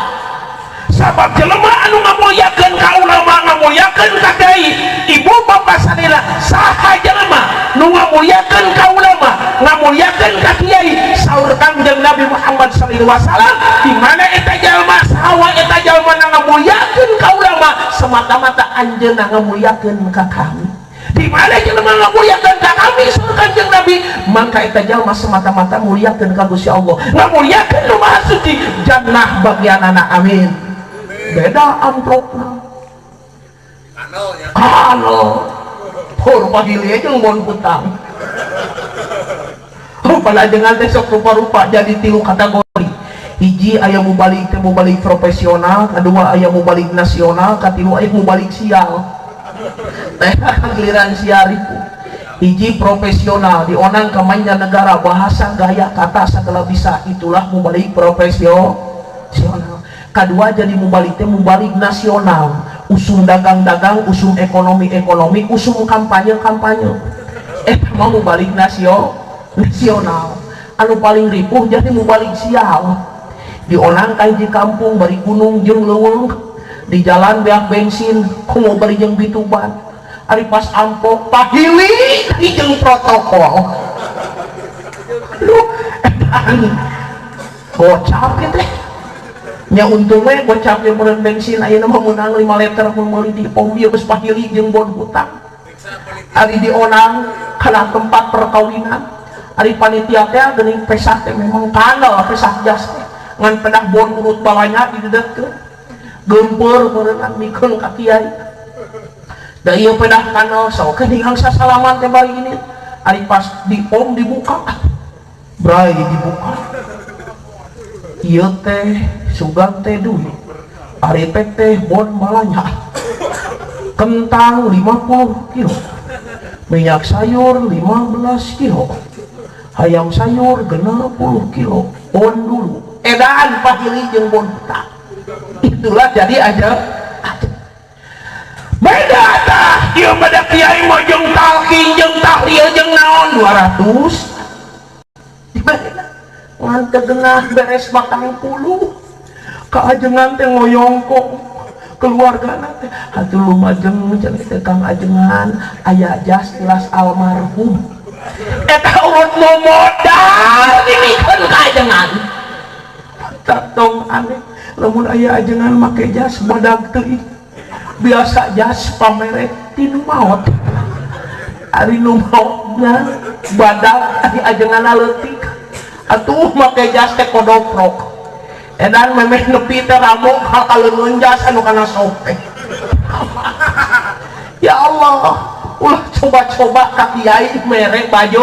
sabab jelema anu ngamulyakeun ka ulama ngamulyakeun ka kiai ibu bapak sadina saha jelema nu ngamulyakeun ka ulama ngamulyakeun ka kiai saur Kangjeng Nabi Muhammad sallallahu alaihi wasallam di mana eta jalma saha eta jalma nu ngamulyakeun ka ulama semata-mata anjeunna ngamulyakeun ka kami di mana jelema ngamulyakeun ka kami saur Kangjeng Nabi maka eta jalma semata-mata mulyakeun ka Gusti Allah ngamulyakeun nu maha suci jannah bagianana amin beda amplopna kano rupa hili aja ngebon hutang pada dengan besok rupa-rupa jadi 3 kategori hiji aya mubalik mubalik profesional kedua aya mubalik nasional ketilu aya mubalik sial teh giliran siariku hiji profesional dionang ke mancanegara bahasa gaya kata segala bisa itulah mubalik profesional kedua jadi mubalik nasional usum dagang-dagang usum ekonomi usum kampanye mau mubalik nasional anu paling ripuh jadi mubalik sial dionang kai di kampung bari gunung jeung leuweung di jalan beak bensin kumo bari jeung bituban ari pas ampok pahili jeung protokol gocap gitu nya untungnya gocap yang meureun bensin ayeuna mah meunang 5 liter mun meuli di pom ieu geus pahili jeung bon hutang ari dionang kana tempat perkawinan ari panitia teh geuning pesah teh memang kana pesah jas teh ngan pedah bon urut balanya di dedeukeun geumpeur meureunna mikeun ka kiai da ieu pedah kana sok geuning sasalaman teh bari ini ari pas di pom dibuka brai dibuka ieu teh sugan teh duit aripek teh bon balanya kentang 50 kilo minyak sayur 15 kilo, hayam sayur 60 kilo, bon dulu edan pahili jeung bon tak. Itulah jadi aja beda tah ieu beda kiai mah jeung talqin jeung tahlil jeung naon 200 dibeda ngan tegenah beres bakang puluh kaajengan teh ngoyongkong keluarga teh atuh lumajeng cenah teh Kang ajengan aya jas tilas almarhum eta urut modal dimikeun ka ajengan tatong aneh lamun aya ajengan make jas badag teuing biasa jas pameret tinu maot ari nu maotna badag ari ajenganna leutik atuh make jas teh kodoprok edan memeh nepi teh ramuk hal kaleuneun jas anu kana sope. Ya Allah ulah coba-coba ka kiai merek baju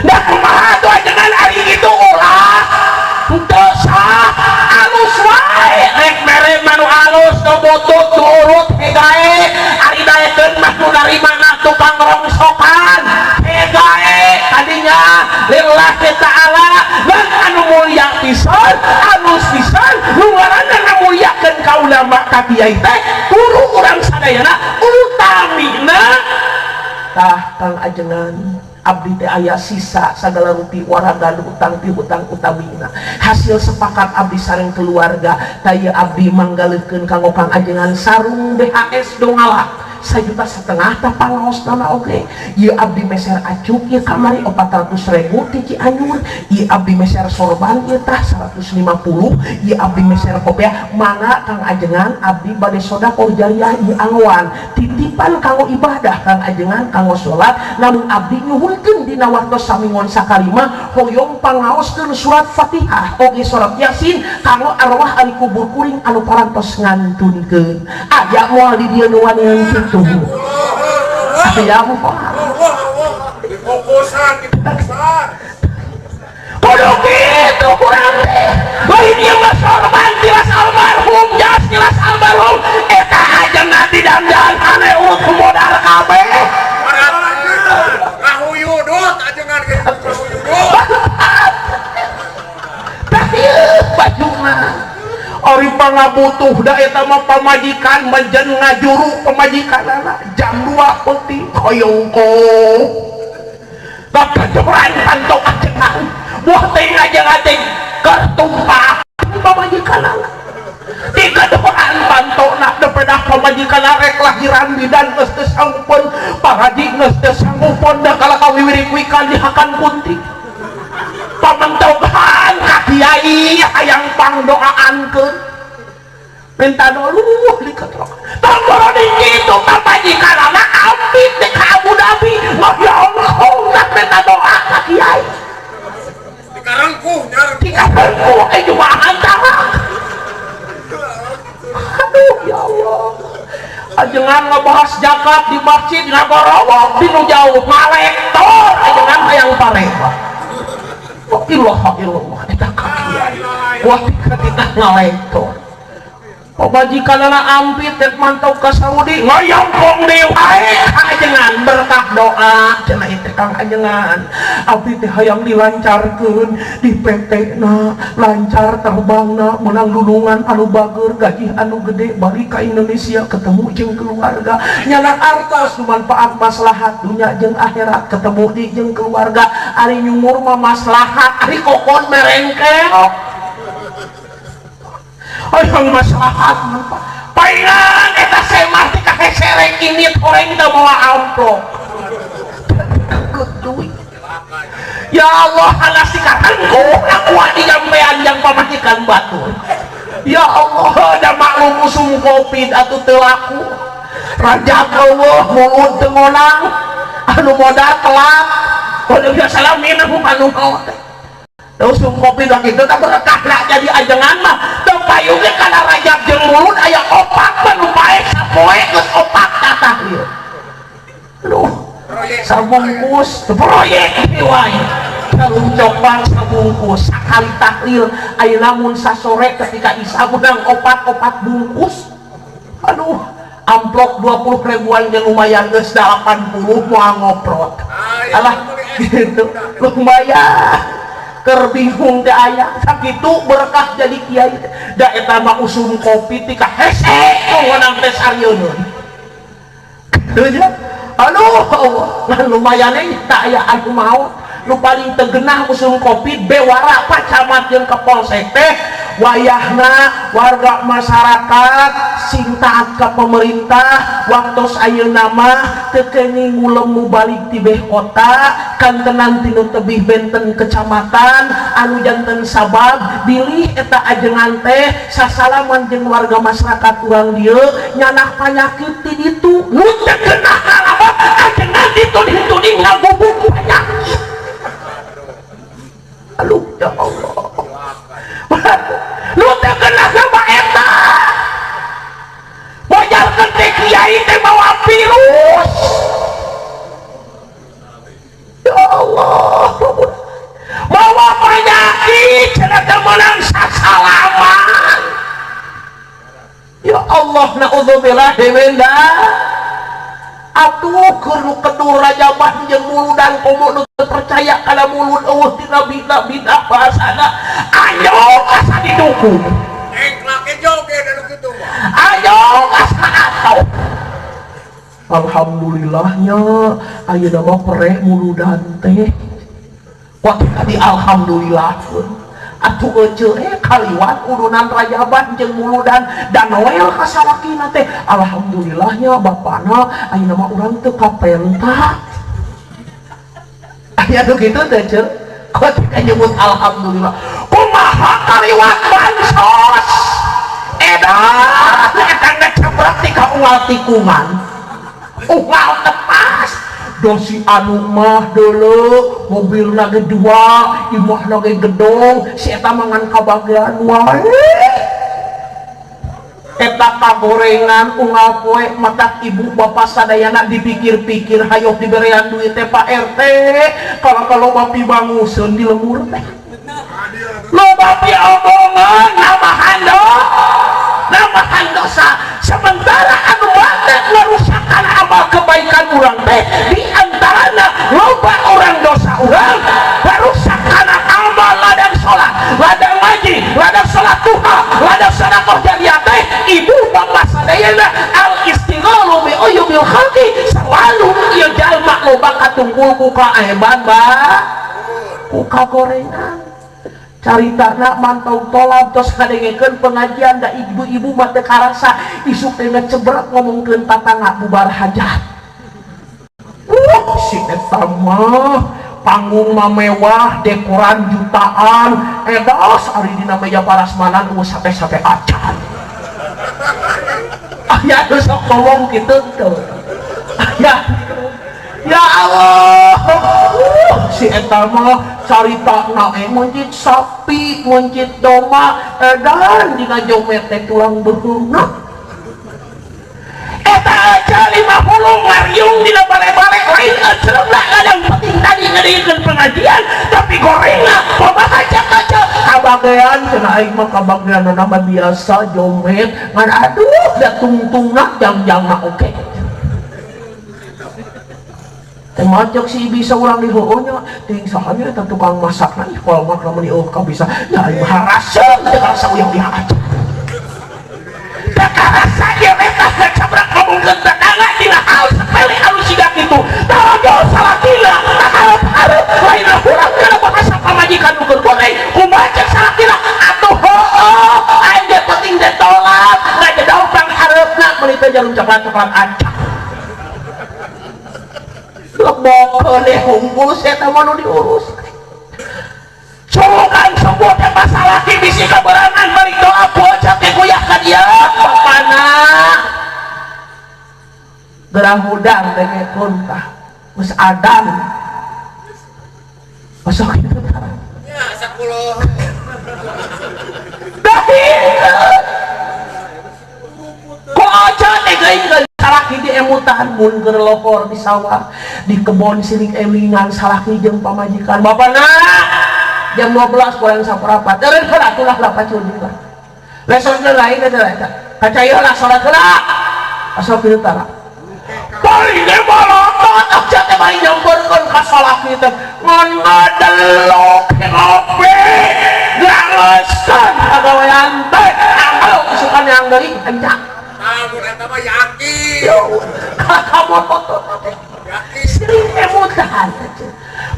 dah kumaha tuh ajengan ari kitu ulah henteu sah alus wae rek mere manu alus nu butut nu urut hegae ari daekeun mah nu narimana tukang rongsokan hegae kadinya lillahi ta'ala dan anu mulia pisan alus pisan nu ngaranna mulyakeun ka ulama ka kiai teh kudu urang sadayana utamina tah Kang ajengan abdi teh aya sisa sagala rupi waragan utang ti utang utamina hasil sepakat abdi sareng keluarga taya abdi manggalekeun kanggo Kang ajengan sarung BHS dongalak 1,5 juta tah pangosna oge ieu abdi meser acuk ieu kamari 400.000 ti Cianjur ieu abdi meser sorban ieu tah 150 ieu abdi meser kopiah mangga Kang ajengan abdi bade sedekah jariah ieu angwan titipan kanggo ibadah Kang ajengan kanggo salat namun abdi nyuhunkeun dina wartos samingon sakalima hoyong pangaoskeun surat Fatihah oge surat Yasin kanggo arwah ari kubur kuring anu parantos ngantunkeun aya moal di dieu nu waneun kitu aya moal fokusan kudu kitu kurang teh lain ieu mah sorban tilas almarhum jas tilas almarhum eta ajengan didandan ane urut modal kabeh rahuyudut ajengan kitu bajuna ori pangabutuh da eta mah pamajikan menjen ngajuru pamajikanana jam 2 penting hoyongko bakajuran pantok ajengan buah teh ajengan teh kertumpah pamajikanana di kadoan pantokna depedah pamajikanana rek lahiran bidan geus teu sampun pangaji geus teu sanggupan da kala kawiwiri-wikan dihakan kunti pamentogan ka kiai hayang pangdoaankeun minta dulu diketrok tonggo di kitu pamajikanana abdi teh ka Abu Dhabi ya Allah nak minta doa ka kiai dikarengkuh cuma antara aduh ya Allah ajengan ngebahas zakat di masjid ngagorowok dinu jauh ngalektor ajengan hayang pareba illallah eta kakiai wah kita ngalektor pamajikanana ampit tek mantau ka Saudi ngoyongkong deui wae ajengan berkah doa cenah ieu Kang ajengan abdi teh hayang dilancarkeun di PT-na lancar terbangna menang dulungan anu bageur gaji anu gede balik ka Indonesia ketemu jeung keluarga nyana artos nu manfaat maslahat dunya jeung akhirat ketemu di jeung keluarga ari nyumur mah maslahat ari kokon merengkel hayang maslahat paingan eta semah ti kahesereng init horeng teu moal amplop ya Allah halas dikatangku aku di jampean yang pamajikan batur ya Allah da maklum usum covid atuh teu laku rajab eueuh mulut teu ngonang anu modal telat kalau biasa lamin aku anu mau teh usum covid kitu teh berkah lah jadi ajengan mah teu payungna kana rajab jeung mulut aya opak nu bae sapoe geus opak tatah ieu aduh sabungkus proyek wae sarung coklat sabungkus sakali tahlil ayeuna mun sasore ketika isya menang opat bungkus aduh amplop 20 ribuan yang lumayan geus 80 mau ngoprot alah gitu lumayan keur bingung teh aya sakitu berkah jadi kiai da eta mah usum kopi ti ka hese ngonang teh sarieun kitu nya aduh ngan lumayan tak aya anu mau nu paling tegenah usum kopi bewara pacamat jeung kapolsek teh wayahna warga masyarakat sing taat ke pemerintah waktu ayeuna mah teu keuning ngulemu balik ti beh kota kantenan tinu tebih benten kecamatan anu janten sabab bilih eta ajengan teh sasalaman jeung warga masyarakat urang dieu nyanah panyakit ti ditu nu teu keunah apa ajengan dituding-tuding ngabubuk panyakit. Aduh ya Allah lu teh kena sama eta mojalkeun teh kiai teh bawa virus ya Allah bawa penyakit cenah teh meunang sasalaman ya Allah naudzubillah dewenda atuh keur kedur rajabah jeung muludan komo nu percaya kana mulud eueuh ti nabi bahasana ayo asa didukung laki joge dan kitu ayo asa atau alhamdulillahnya ayeuna mah pereh muludan teh waktu tadi alhamdulillah atuh euceu kaliwat udunan rajaban jeung muludan dan noel kasalakina teh alhamdulillahnya bapana ayeuna mah urang teu kapenta aya nu kitu teh ceu ketika nyebut alhamdulillah kumaha kaliwat bansos edan eta ngecebrak ti ka unggal tikungan unggal tepas dosi anu mah deuleu mobilna ge dua imahna ge gedong si eta mangan kabagean wae eta kagorengan unggal poe matak ibu bapak sadayana dipikir-pikir hayok diberean duit teh Pak RT kalau bapi banguseun di lemur teh lo bapi omongan namahan dosa sementara anu teh ngerusakan amal kebaikan urang teh di antarana loba orang dosa urang ngerusakan amal ladang sholat ladang ngaji ladang sholat duha ladang sedekah jariyah teh ibu bapak sadayana al istighalu bi uyubil khalqi selalu ieu jalma loba katunggul ku kaeban ku kagorengan caritana mantau tolab tos kadengekeun pengajian da ibu-ibu mah teu karasa isuk teh ngecebrak ngomongkeun tatangga bubar hajat si eta mah panggung mah mewah dekoran jutaan edos ari dina meja parasmanan geus sate-sate acan aya nu sok ngomong kitu teu aya ya Allah si eta mah caritana mencit sapi mencit domba edan dina jomet teh tulang beheungna eta aja 50 ngariung dina bale-bale lain ajeuna kadang penting tadi ngeudeunkeun pengajian tapi gorengna loba kaca-kaca kabagean cenah aing mah kabageanna mah biasa jomet ngan aduh da tungtungna jang-jangna oke temacok si bisa ulang di heunya ting sahanya eta tukang masakna ikhwal mah lamun dieuh ka bisa ya aing haraseun teu karasa uyang dihacat teu karasa ieu eta ngecabrak ngomongkeun tetangga dina hal sepele anu siga kitu tawajol salakina hareup lain urang kana bahasa pamajikan nu keur goreng kumaha cek salakina atuh heuh aing ge penting teh tolak ngajedaw pang hareupna meuli teh jarum coklat-coklat ancak lebok deh humbul saya mau diurus cowokan semua teh masalah bisi keberangan balik doa bocah teh kuyah ka dia bapana gerang hudang teh kuntah geus adan masuk kitu ya 10 kok aja teh geuing salaki di emutan mun keur lohor di sawah di kebon sirik elingan salaki jeung pamajikan bapana jam 12 kurang saperapat eureun heula tulah lapacun juga lesosna lain eta kacayeulah salat heula asal kieu tara paling ge bolotot aja teh bae nyamperkeun ka salaki teh ngan ngadelok ngopi gaeuskeun kagawean teh angel isukan yang deui encak mun eta mah yakin yo kamu foto teh sering emutan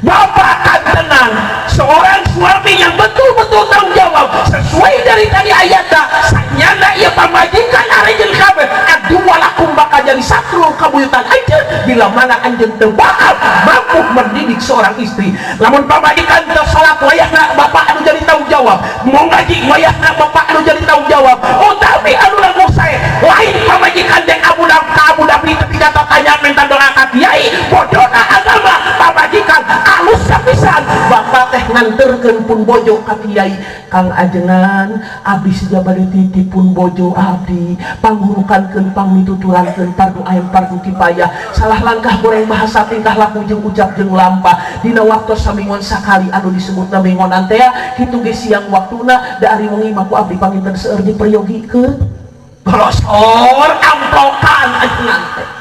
Bapak akan tenang seorang suami yang betul-betul tanggung jawab sesuai dari tadi ayatnya sanyana ia pamajikan arejen kabeh adu walakum bakal jadi satu kabuyutan aja bila mana anjeun teu bakal mampu mendidik seorang istri lamun pamajikan teu salat wayahna bapak anu jadi tanggung jawab mau ngaji wayahna bapak anu jadi tanggung jawab tapi anu lamun sae lain pamajikan dek abudak ka abudak ketika tanya minta doa ka kiai bodona agama pamajikan alus sapisan bapak teh nganterkeun pun bojo ka kiai Kang ajengan abdi saja bade titip pun bojo abdi panggurukankeun pangmituturankeun fardu ain fardu kifayah salah langkah goreng bahasa tingkah laku jeung ucap jeung lampah dina waktu samingon sakali anu disebutna mingonan teh kitu ge siang waktuna da ari wengi mah ku abdi panginten seueur diperyogikeun brosor amplokan ajengan teh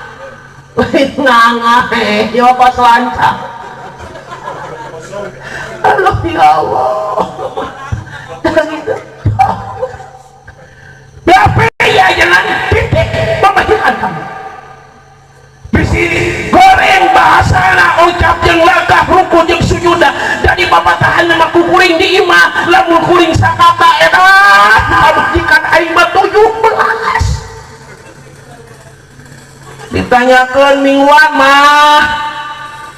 lain ngangah ya pas lancang Allah ya Allah dan gitu berapa ya jangan titik pemajikan kamu disini goreng bahasana ucap yang langkah ruku yang sujuda dari pematahan nama kuring di imah lamun kuring sakata edan pemajikan aimah 17 ditanyakan mingguan mah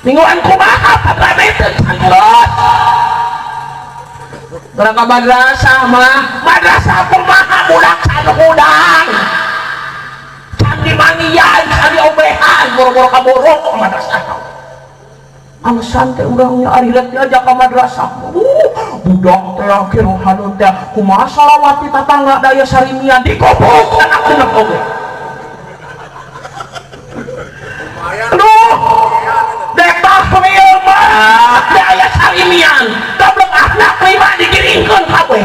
mingguan kumaha pada itu sanggot berapa madrasah mah madrasah kumaha budak sanudang candi manian candi obehan boro-boro kaborok madrasah alasan teh urangnya ari rek diajak ka madrasah budak teh kirohan teh kumaha salawati tatangga daya sarimian dikobok anak bener oge aduh dekah pemilma daya sarimian goblok anak lima digiringkeun kabeh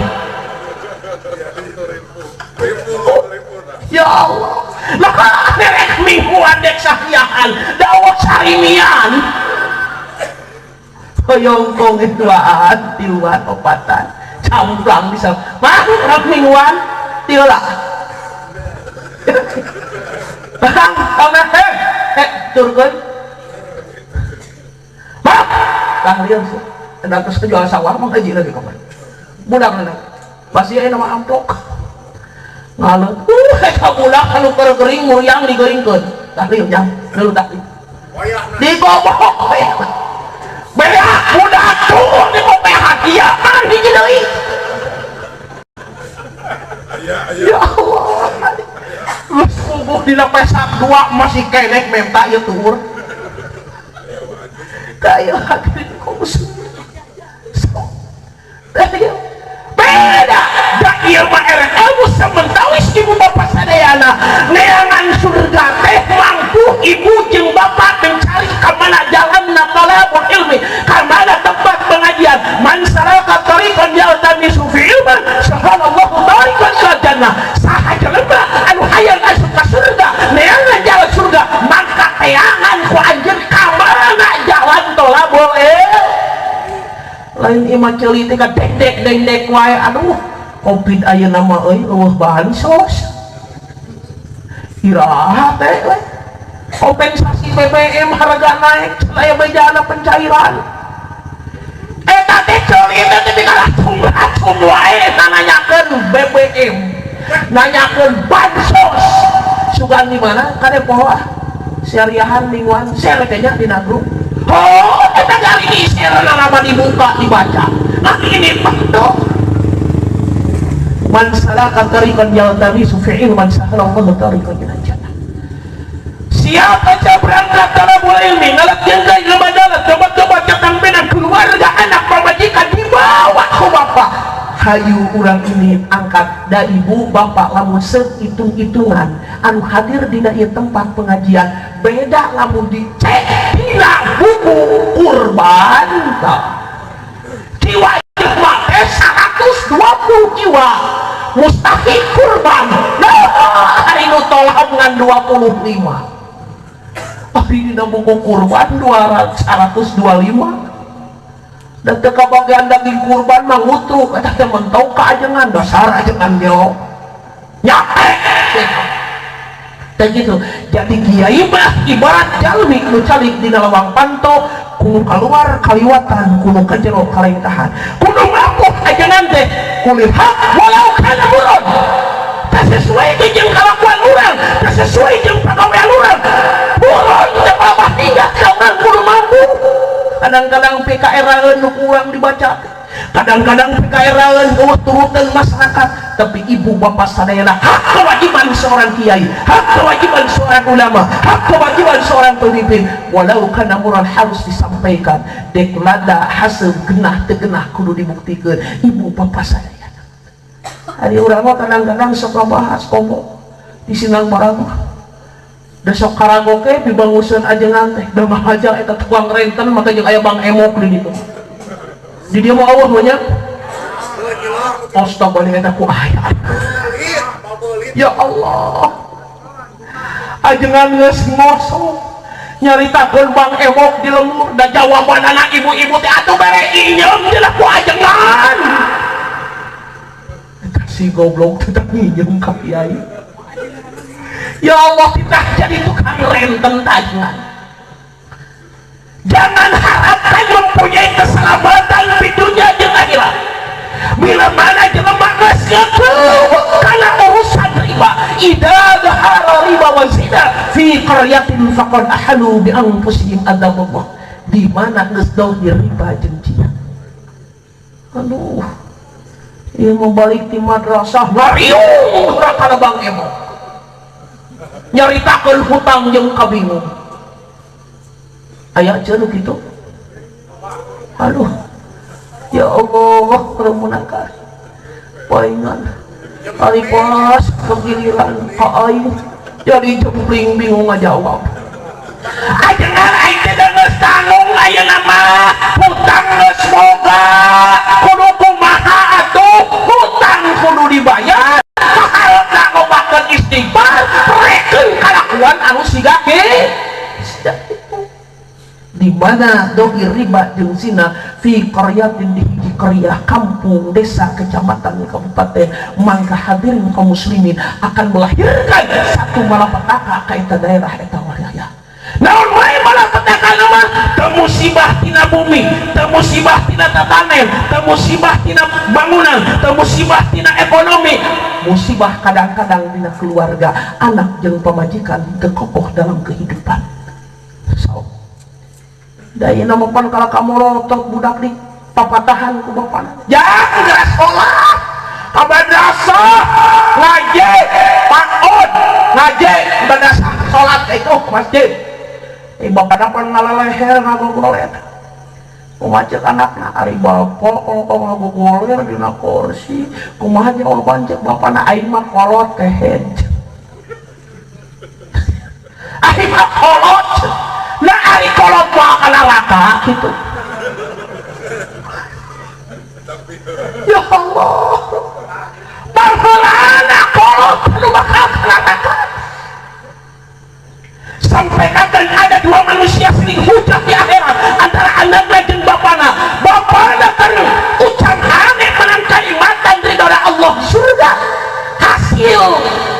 ya Allah lah derek mingguan dek sahyahan dawa sarimian hoyongkong duaan tiluan opatan camplang bisa mah rek mingguan tilah bang kamu turun mak kalian sih dan terus kejual sawah mau gaji lagi kapan budak nana masih ada nama amplok ngalut budak kalau kering muriang digeringkeun tahlil jam lalu tahlil digobok beak budak tuh digobek hadiah dijedeui ya Allah lu subuh dina pesak 2 masih kenek minta ya tur kayak hadir khusus beda dak ieu mah erek ilmu sementawis ibu bapak sadayana neangan surga teh mampu ibu jeung bapak mencari ka mana jalanna talabul ilmi ka mana tempat pengajian man salaka tariqan yaltamisu fi ilman sahalallahu tariqan ila jannah saha jelema anu hayang asup ka surga neangan jalan surga maka teangan ku anjeun ka mana jalan talabul lain imah ceuli teh ka dek wae aduh covid ayeuna mah euy eueuh bansos iraha teh kompensasi BBM harga naik aya bejana pencairan eta teh ceuli teh langsung wae nanyakeun BBM nanyakeun bansos sugan di mana kade poho syariahan mingguan share teh nya dina grup oh eta kali ini share nama dibuka dibaca nah ini bentuk man salaka tariqan yaltamisu fi ilman sahalallahu tariqan ila jannah siapa yang berangkat talabul ilmi ngalatkeun ka ilmu dalat coba-coba catang benan keluarga anak pamajikan dibawa ku bapak hayu urang ini angkat da ibu bapak lamun sehitung-hitungan anu hadir dina ieu tempat pengajian beda lamun dicek dina buku kurban jiwa mah 120 jiwa mustahil kurban nah hari nu tolong ngan 25. Hari ini buku kurban 125. Dan teka bagian daging kurban mangutruk eta teh mentok ka ajengan dasar ajengan jauh nyapek teh gitu. Jadi kiai mah ibarat jalmi nu calik dina lawang panto kudu keluar kaliwatan kudu ka jero kalengtahan kudu ngaku ajengan teh kulit hak walau kana buron teh sesuai jeung kalakuan urang teh sesuai jeung pagawean urang buron teh babah tinggal ka urang kudu mampu. Kadang-kadang PKR nu kurang dibaca, kadang-kadang PKR turut-turutan masyarakat, tapi ibu bapak sadayana hak kewajiban seorang kiai, hak kewajiban seorang ulama, hak kewajiban seorang pemimpin walau kana murad harus disampaikan dek lada hasil genah tegenah kudu dibuktikan ibu bapak sadayana. Hari urang mah kadang-kadang sok bahas komo di sinang barang dasok karagoke dibangusan ajengan teh da mah aja eta tukang renten maka jeung aya Bang Emok di ditu. Di dieu mah Allah banyak. Astagfirullah eta ku aya. Ya Allah. Ajengan geus ngosong nyaritakeun Bang Emok di lembur da jawabanana ibu-ibu teh atuh bare injem di ku ajengan. Eta si goblok teh nginjem ka kiai. Ya Allah, kita jadi tukang renten tajangan. Jangan harapkan mempunyai keselamatan di dunia dan akhirat. Bila mana jelema geus karena urusan riba, idza dhahara riba wa zina fi qaryatin faqad ahalu bi anfusihim adzabullah. Di mana geus dohir riba jeung zina. Aduh. Ieu mau balik di madrasah ngariung urang kana Bang Emok. Nyaritakeun hutang jeung kabingung. Aya cenah kitu. Aduh. Ya Allah, permunakan. Paingan. Ari pas kegiliran ka aing jadi jempling bingung ngajawab. Ajengan aing teh geus tanggung ayeuna mah hutang geus boga. Kudu kumaha atuh? Hutang kudu dibayar. Pahalna ngobakeun istighfar. Kalakuan anu siga di mana dohir riba jeung zina fi qaryatin di qaryah kampung desa kecamatan kabupaten mangka hadirin kaum muslimin akan melahirkan satu malapetaka ka eta daerah eta wilayah. Naon wae malapetaka mah teu musibah tina bumi, teu musibah tina tatanen, teu musibah tina bangunan, teu musibah tina ekonomi. Musibah kadang-kadang dina keluarga, anak jeung pamajikan teu kokoh dalam kehidupan. So, daya nama pan kalau kamu rotok budak di papatahan ku bapana. Jangan udah sekolah, madrasah, ngaji, paun, ngaji, madrasah, sholat itu masjid. Bapak dapat ngalaleher ngagogolet. Kumacek anakna ari bapak kalau ngagogoler dina kursi, kumaha jeung Allah pancek bapana aing mah kolot kehed. Aing mah kolot. Nah ari kolot mah kana raka kitu. Ya Allah. Baheulana kolot nu bakal kana raka. Sampai kapan ada dua manusia saling hujat di akhirat antara anaknya dan bapaknya. Bapaknya karena ucap aneh menang kalimatan ridha Allah surga hasil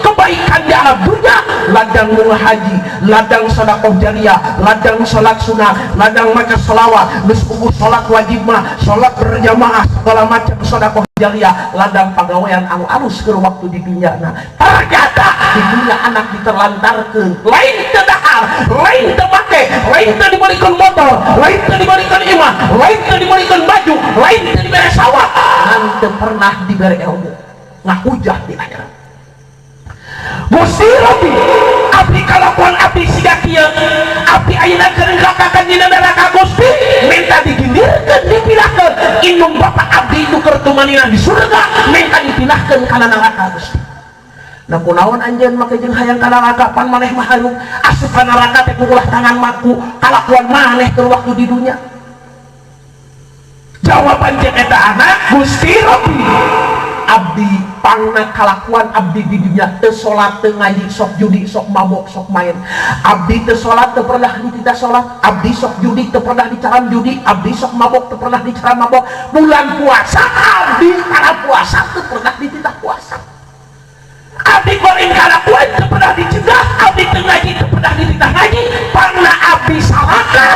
kebaikan di alam dunia, ladang bunga haji, ladang sedekah jariyah, ladang salat sunnah, ladang maca selawat, geus puguh salat wajib mah, salat berjamaah, segala macam sedekah jariyah, ladang pagawean anu alus ke waktu di dunia. Nah, ternyata di dunia anak diterlantarkeun, lain teu dahar, lain teu make, lain teu dibalikan motor, lain teu dibalikan imah, lain teu dibalikan baju, lain teu dibere sawah, ngan teu pernah dibere ilmu. Ngahujah di akhirat. Gusti Rabbi, abdi kalakuan abdi siga kieu, abdi ayeuna keur neraka dina neraka Gusti, minta digindirkeun dipindahkeun. Indung bapak abdi nu keur tumanina di surga, minta dipindahkeun kana neraka Gusti. Nah kunaon anjeun make jeung hayang kana neraka pan maneh mah harum asup kana neraka teh ulah tangan maku kalakuan maneh keur waktu di dunia. Jawaban cek eta anak Gusti Rabbi, abdi pangna kalakuan abdi di dunia teu salat teu ngaji sok judi sok mabok sok main abdi teu salat teu pernah dititah salat abdi sok judi teu pernah dicaran judi abdi sok mabok teu pernah dicaran mabok bulan puasa abdi kana puasa teu pernah dititah puasa abdi goreng kalakuan teu pernah dicegah abdi teu ngaji teu pernah dititah ngaji pangna abdi salaka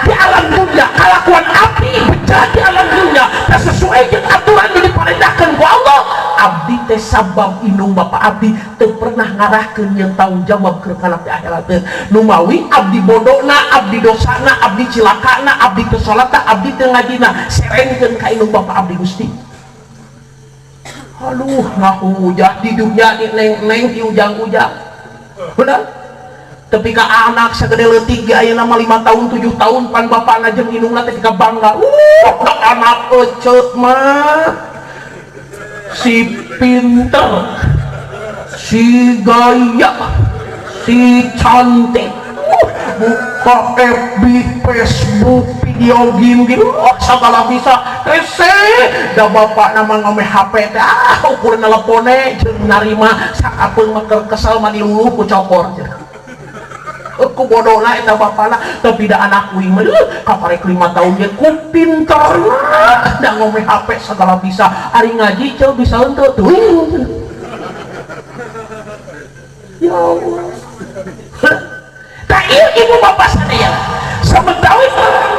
di alam dunia kalakuan abdi becah di alam dunia tak sesuai jeung aturan nu diparentahkeun ku Allah abdi teh sabab indung bapak abdi teu pernah ngarahkeun yang tanggung jawab keur kana di akhirat teh nu mawi abdi bodona abdi dosana abdi cilakana abdi teu salatna abdi teu ngajina serengkeun ka indung bapak abdi Gusti. Aduh ngahujah di dunia di neng di ujang-ujang bener tapi ka anak segede leutik ge ayeuna mah 5 tahun 7 tahun pan bapana jeung indungna teh ka bangga anak eceuk mah si pinter si gaya si cantik buka FB Facebook video game gitu segala bisa hese da bapak nama ngome HP teh ukur nelpone jeung narima sakapeung mah kesel mah diluluh ku cokor ku bodona eta bapana tapi da anak uing mah kaparek 5 tahun ge ku pinter da ngome HP segala bisa ari ngaji ceu bisa henteu tuh ya Allah tah ieu ibu bapak sadaya sametawi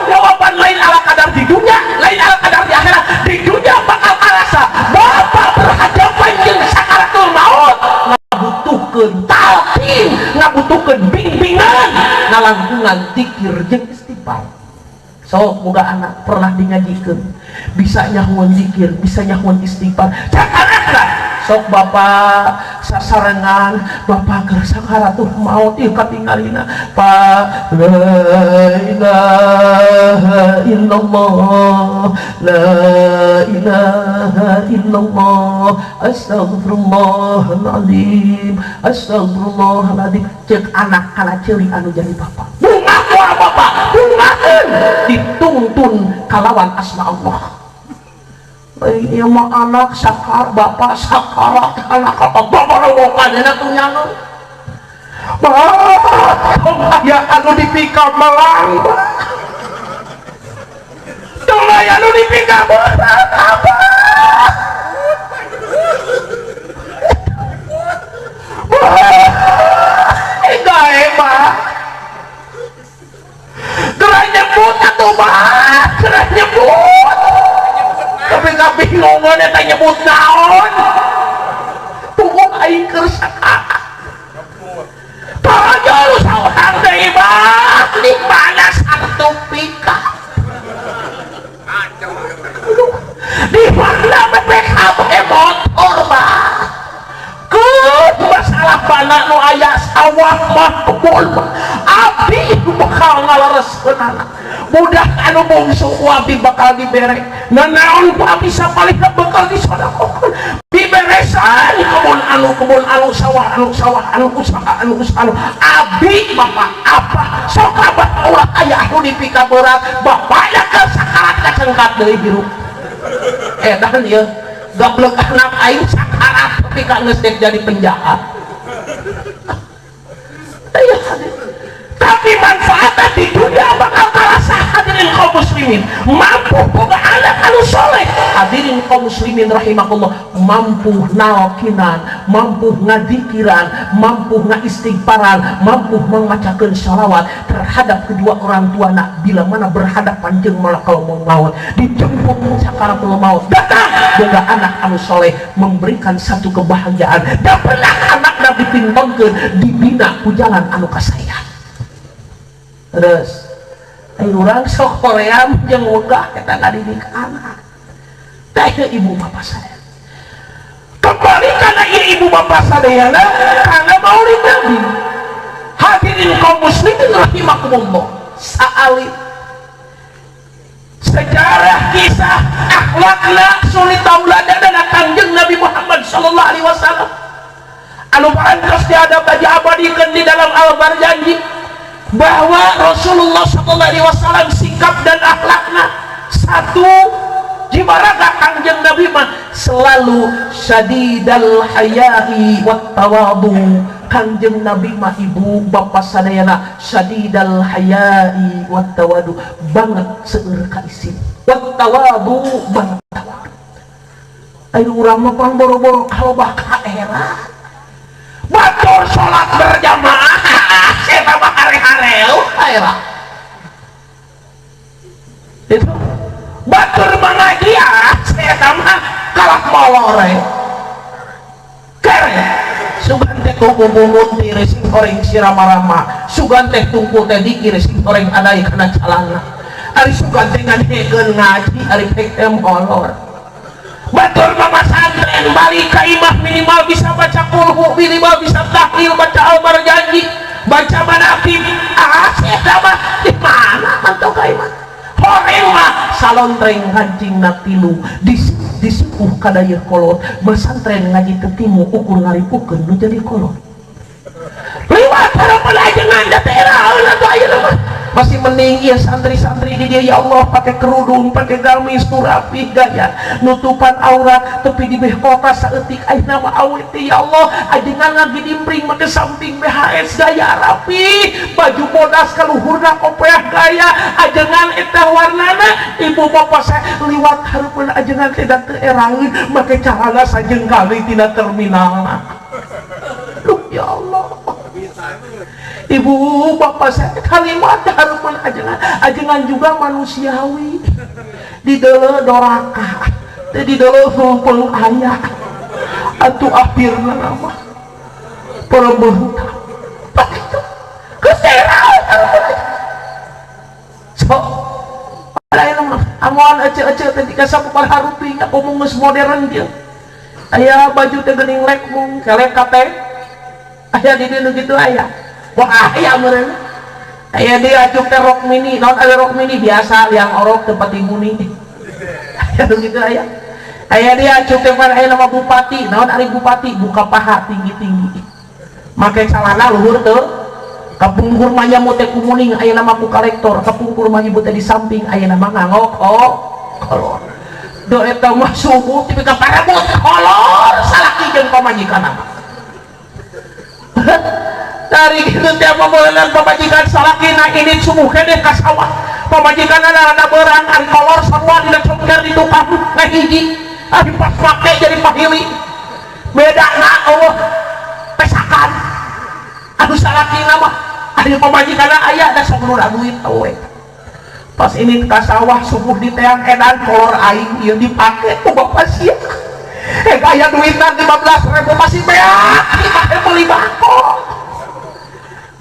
jawaban lain ala kadar di dunia lain ala kadar di akhirat di dunia bakal arasa bapak berhadapan jeung sakaratul maut ngabutuhkeun talqin ngabutuhkeun bimbingan ngalangkungan zikir jeung istighfar so boga anak pernah ngajikeun bisa nyahuan zikir bisa nyahuan istighfar cakarakna sok bapak sasarengan bapak keur sakaratul maut ieu katinggalina Pak la ilaha illallah la ilaha illallah astagfirullahaladzim astagfirullahaladzim cek anak kana ceuli anu jadi bapak bunga kuah bapak bungakeun dituntun kalawan asma Allah. Ini mah anak sakar bapak sakarat anak apa bapak robokan enak tuh nyanyi bapak ya anu dipika melang dong ya anu dipika berat apa enggak hebat gerak nyebut atuh mah gerak nyebut tapi gak bingung eta nyebut naon tunggu aing keur sakara pajal saurang deui mah di mana satu pika di mana BPKB motor mah keun masalah bana nu aya sawah mah kebon mah abdi bakal ngalereskeun anak budak anu bungsu abdi bakal dibere nanaon ku abdi sapalik bakal disodakokeun diberesan kebun anu sawah anu usaha anu abdi bapak apa sok abah ulah aya anu dipika berat bapaknya ke sakarat kacengkat deui biru edan ieu gablek anak aing sakarat tapi ka geus jadi penjahat tapi manfaatnya di dunia bakal terasa. Hadirin kaum muslimin mampu boga anak anu soleh. Hadirin kaum muslimin rahimakumullah mampu naokinan, mampu ngadikiran, mampu ngaistighfaran, mampu mengacakeun shalawat terhadap kedua orang tuana bila mana berhadapan jeung malakal maut dijemput sakaratul maut datang boga anak anu soleh memberikan satu kebahagiaan dan pernah anakna dipintongkeun dibina ku jalan anu kasayang. Terus urang sok Korea jeung wegah kita ngadidik anak teh ibu bapak saya kembali karena ibu bapak saya karena maulid Nabi. Hadirin kaum muslimin rahimakumullah saali sejarah kisah akhlakna suri tauladan dan kangjeng Nabi Muhammad sallallahu alaihi wasallam anu pantos diabadikeun di dalam Al-Barjanji bahwa Rasulullah SAW sikap dan akhlakna satu jibaraga kangjeng Nabi mah selalu syadidal haya'i wat tawadu. Kanjeng Nabi mah ibu bapak sadayana syadidal haya'i wat tawadu, banget seueur ka isin, wat tawadu banget tawadu. Ayo urang mah pang boro-boro kalobah ka era batur salat berjamaah eta mah hare-hareu era itu batur mangajian eta mah kalah molore kere sugan teh kumpul teh sing goreng sirama-rama, sugan teh tungku teh dikir sing goreng adai kana calana, ari sugan teh ngadegeun ngaji ari pek teh molor. Batur mama santren balik ka imah minimal bisa baca qulhu, minimal bisa tahlil, baca al-marjanji, baca manaqib. Eta mah di mana mantok ka imah? Horeng mah salontreng kancing na tilu disukuh kadaya kolot, bersantren ngaji tetimu ukur ngaripukeun nu jadi kolot. Liwat harapan ajengan da teraeun atuh ayeuna mah. Masih mending ya santri-santri di dia ya Allah pakai kerudung, pakai gamis nu rapi gaya, nutupan aurat tapi di beh kota saeutik ayeuna mah awet ya Allah, ajengan ngagi dimpring make samping BHS gaya rapi, baju bodas kaluhurna kopeah gaya, ajengan eta warnana ibu bapak saya liwat hareupeun ajengan teh da teu eraeun make calana sajengkali tina terminalna. Duh ya Allah. Ibu bapak saya kalimat hareupeun ajengan juga manusiawi, di deuleu doraka teh di deuleu heupeung aya atuh akhirna mah perebutan begitu kesera so lain mah amoan ece-ece teh dikasapupar harupi ngomong geus modern kieu aya baju teh geuning lek mung kelek kate aya di dieu kitu aya. Wah aya meureun aya dia acuk teh rok mini, naon ada rok mini biasa yang orok tempat ibuni aya gitu aya dia acuk teh aya nama bupati, naon ari bupati buka paha tinggi-tinggi make calana luhur teu kapungkur mah nyamut teh kumuning aya nama ku kolektor, kapungkur mah nyebut teh di samping aya nama ngangok kolor do eta mah subuh tipe ka parebut kolor salaki jeung pamajikanna dari itu tiap pembulan pemajikan salakina ini sumuh kedeh ka sawah pemajikan ada berang ari kolor semua dina congker di tukang nah hiji ari pas make jadi pahili bedana Allah pesakan anu salakina mah ari pemajikan aya da sakurang duit awe pas ini ka sawah subuh di teang edan kolor aing ieu dipake ku bapak sia aya duitna 15.000 masih beak dipake beli bako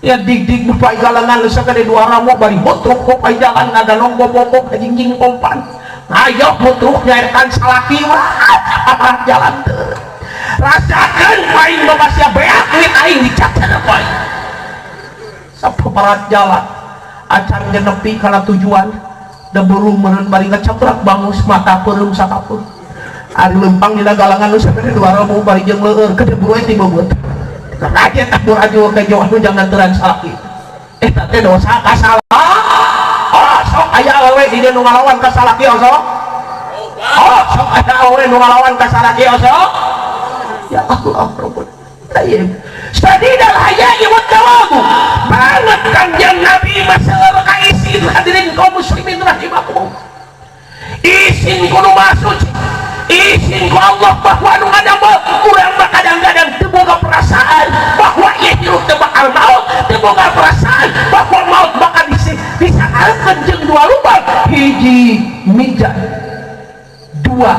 ya dig-dig bupai galangan lu sakade dua ramu bari botruk bupai jalan ada nonggo bobok jingjing kompan ayo botruk nyairkan salaki wah jalan teu rasakeun paing babasia beak duit aing dicacat paing sapaparat jalan acan genepi kana tujuan da burung meureun bari ngacaprak bangus mata peureum sakapeung ari lempang dina galangan lu sakade dua ramu bari jeung leueur kade buru ti bebeut karena tak aju ke jauh jangan terang salaki tapi dosa kasalah oh sok aya awewe di dia nu ngalawan ka salaki sok oh sok aya awewe nu ngalawan ka salaki sok ya Allah Rabbul alamin sadidal haya'i wat tawadu banget kanjeng Nabi masalah ka isin hadirin kaum muslimin rahimakumullah isin kudu masuk isin ku Allah bahwa nu ngadamel urang mah kadang-kadang teu boga perasaan bahwa ieu hirup teu bakal maut, teu boga perasaan bahwa maut bakal disangaalkeun jeung dua lubang hiji mijan dua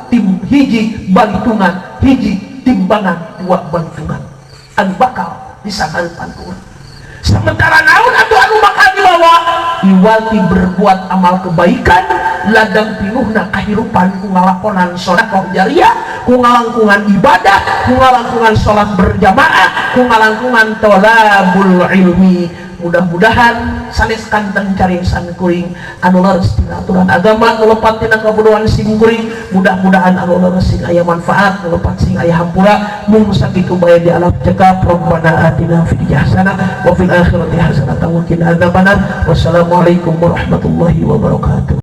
tim hiji balitungan hiji timbangan dua balitungan anu bakal disangaalkeun urang sementara naon atuh anu bakal dibawa iwati berbuat amal kebaikan ladang pinuhna kahirupan ku ngalakonan sedekah jariyah ku ngalangkungan ibadah ku ngalangkungan salat berjamaah ku ngalangkungan thalabul ilmi mudah-mudahan sanes kanten carisan kuring anu leres tina aturan agama nulepat tina kabodohan sing kuring mudah-mudahan anu leres sing aya manfaat nulepat sing aya hampura mung sakitu bae di alam cekap rabbana atina fid dunya hasanah wa fil akhirati hasanah wa qina adzabannar wassalamualaikum warahmatullahi wabarakatuh.